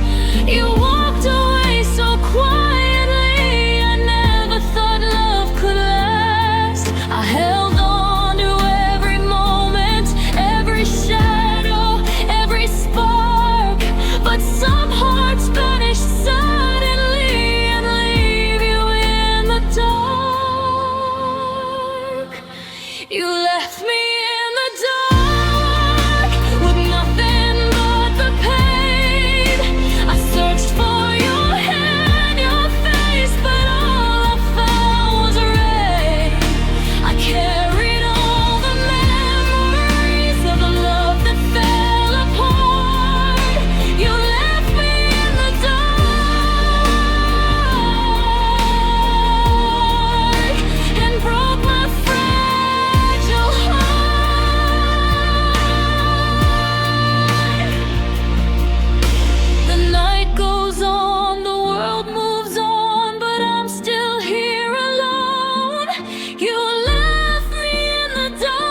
You walked away so quietly, I never thought love could last. I held on to every moment, every shadow, every spark. But some hearts vanish suddenly and leave you in the dark. You left me in the dark with nothing but the pain. I searched for your hand, your face, but all I found was rain. I carried all the memories of a love that fell apart. You left me in the dark and broke my fragile heart. The night goes on, the world moves on, but I'm still here alone. You left me in the dark,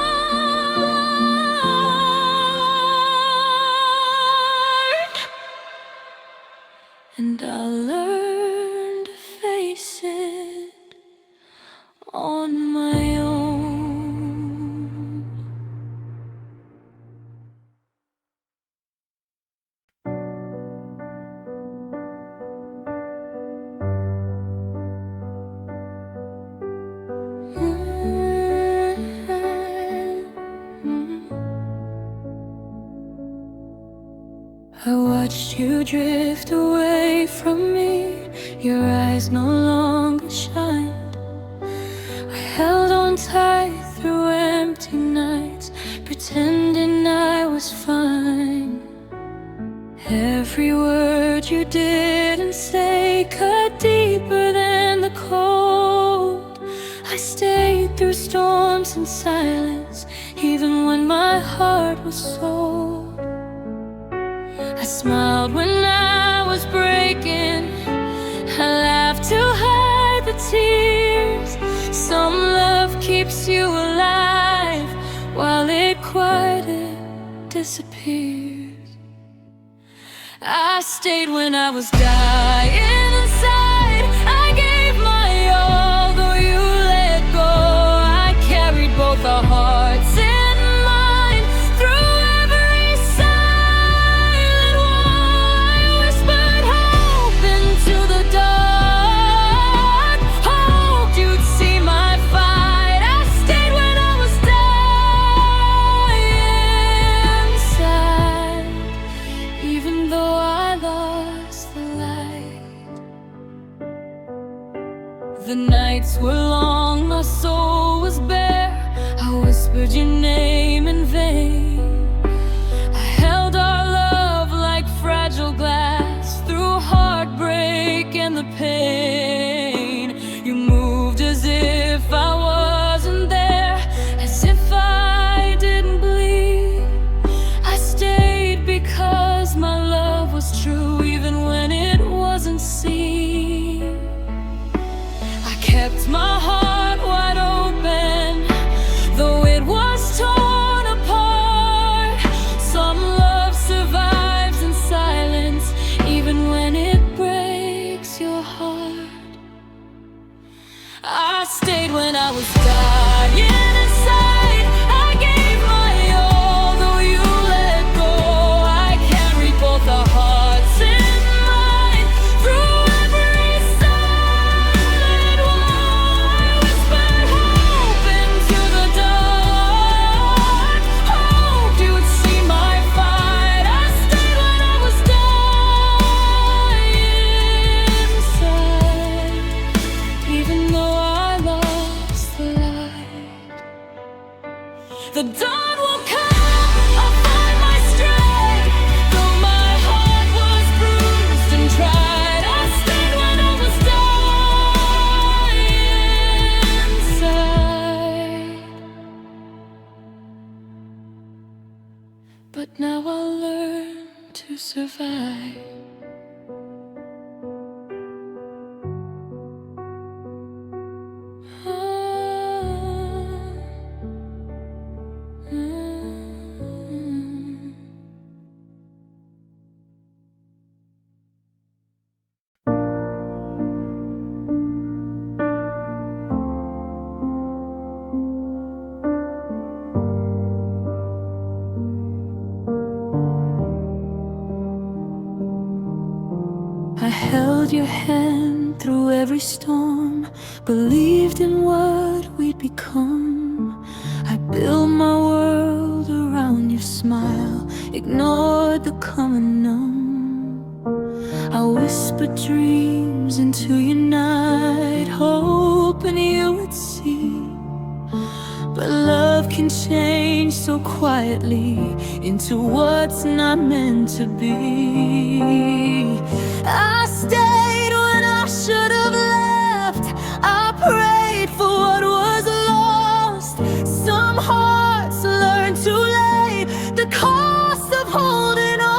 and I learned to face it on my own. I watched you drift away from me. Your eyes no longer shined. on tight through empty nights, pretending I was fine. Every word you didn't say cut deeper than the cold. I stayed through storms and silence, even when my heart was sold. I smiled when I was breaking, I laughed to hide the tears. Some love keeps you alive, while it quietly disappears. I stayed when I was dying inside, I gave my all, though you let go. I carried both our hearts in mine, through every silent wall. I whispered hope into the dark, hoped you'd see my fight. I stayed when I was dying inside, even though I lost the light. The nights were long, my soul was bare. I whispered your name in vain. I held our love like fragile glass, through heartbreak and the pain. You moved as if I wasn't there, as if I didn't bleed. I stayed because my love was true, even when it wasn't seen. I kept my heart wide open, though it was torn apart. Some love survives in silence, even when it breaks your heart. I stayed when I was dying inside, I gave my all, though you let go. I carried both our hearts in mine, through every silent wall. I whispered hope into the dark, hoped you'd see my fight. I stayed when I was dying inside, even though I lost the light. The dawn will come, I'll find my strength, though my heart was bruised and tried. I stayed when I was dying inside, but now I'll learn to survive. I held your hand through every storm, believed in what we'd become. I built my world around your smile, ignored the common numb. I whispered dreams into your night, hoping you would see. But love can change so quietly into what's not meant to be. I stayed when I should have left, I prayed for what was lost. Some hearts learn too late the cost of holding on.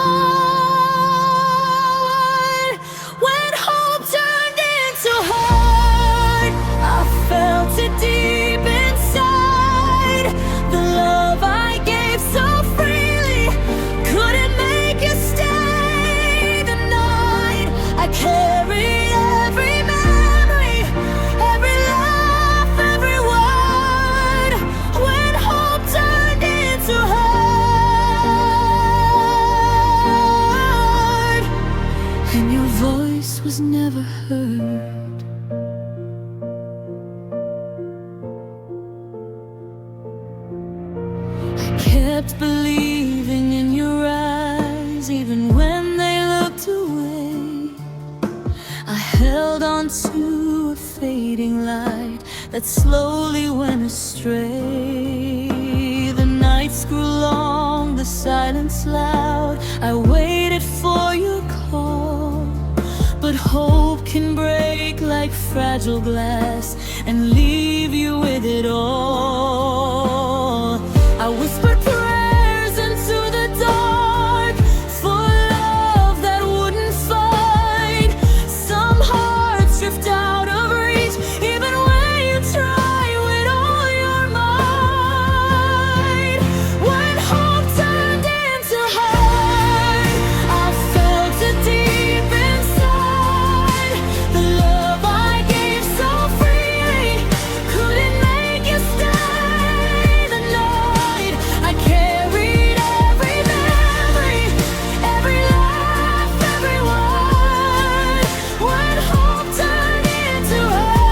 When hope turned into hurt, I felt it deep inside. The love I gave so freely couldn't make you stay the night. I carried every memory, every laugh that slowly went astray. The nights grew long, the silence loud. I waited for your call, but hope can break like fragile glass and leave you with it all. I whispered prayers into the dark for love that wouldn't fight. Some hearts drift out of reach, even when you try with all your might. When hope turned into hurt, I felt it deep inside. The love I gave so freely couldn't make you stay the night. I carried every memory, every laugh, every word. When hope turned into hurt,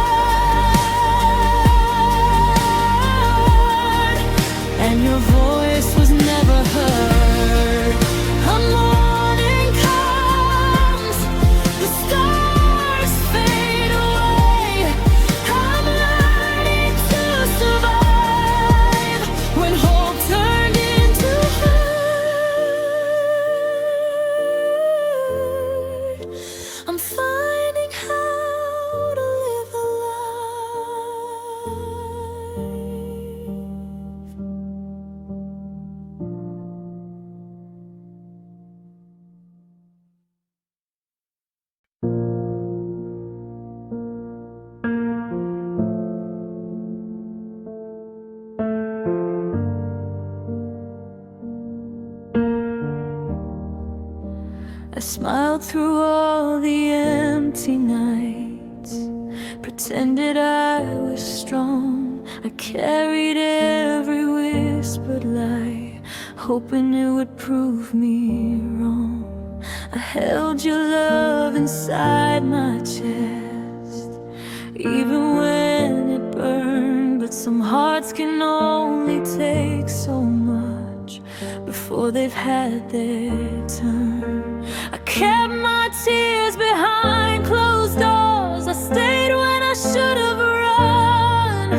and your voice was never heard. A morning comes, the scars fade away. I'm learning to survive when hope turned into hurt. I'm finding how to live a I smiled through all the empty nights, pretended I was strong. I carried every whispered lie, hoping it would prove me wrong. I held your love inside my chest, even when it burned. But some hearts can only take so much before they've had their turn. I kept my tears behind closed doors. I stayed when I should have run.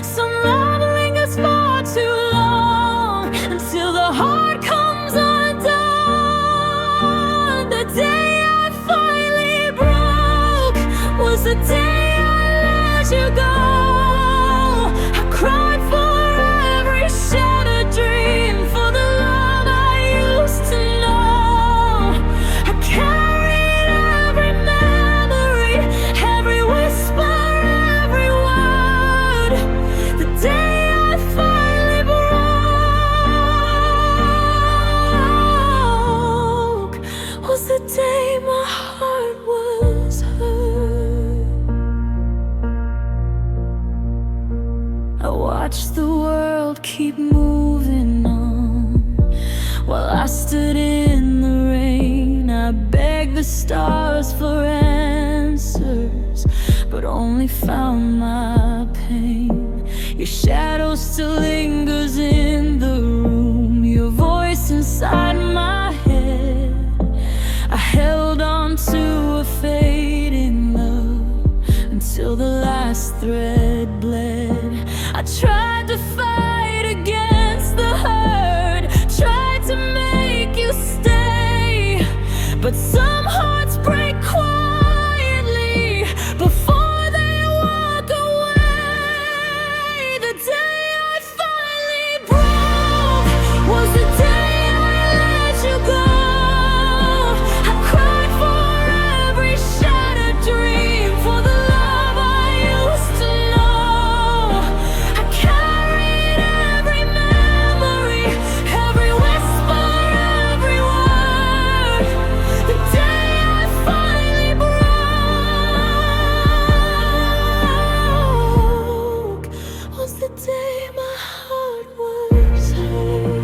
Some love lingers far too long until the heart comes undone. The day I finally broke was the day I let you go. I cried for every shattered dream, for the love I used to know. I carried every memory, every whisper, every word. The day I finally broke was the day my heart was hurt. I watched the world keep moving on while I stood in the rain. I begged the stars for answers, but only found my pain. Your shadow still lingers in the room, your voice inside my head. I held on to a fading love until the last thread bled. I tried to fight against the hurt, tried to make you stay, but some hearts break quietly before they walk away. The day I finally broke was the day I let you go. I cried for every shattered dream, for the love I used to know. I carried every memory, every whisper, every word. The day I finally broke was the day my heart was hurt.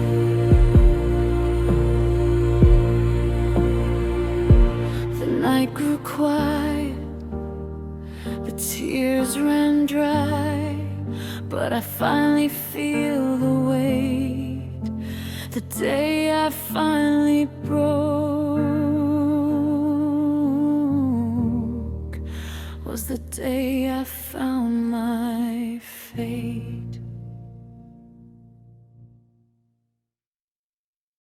The night grew quiet, the tears ran dry, but I finally feel the weight. The day I finally broke was was the day I found my faith.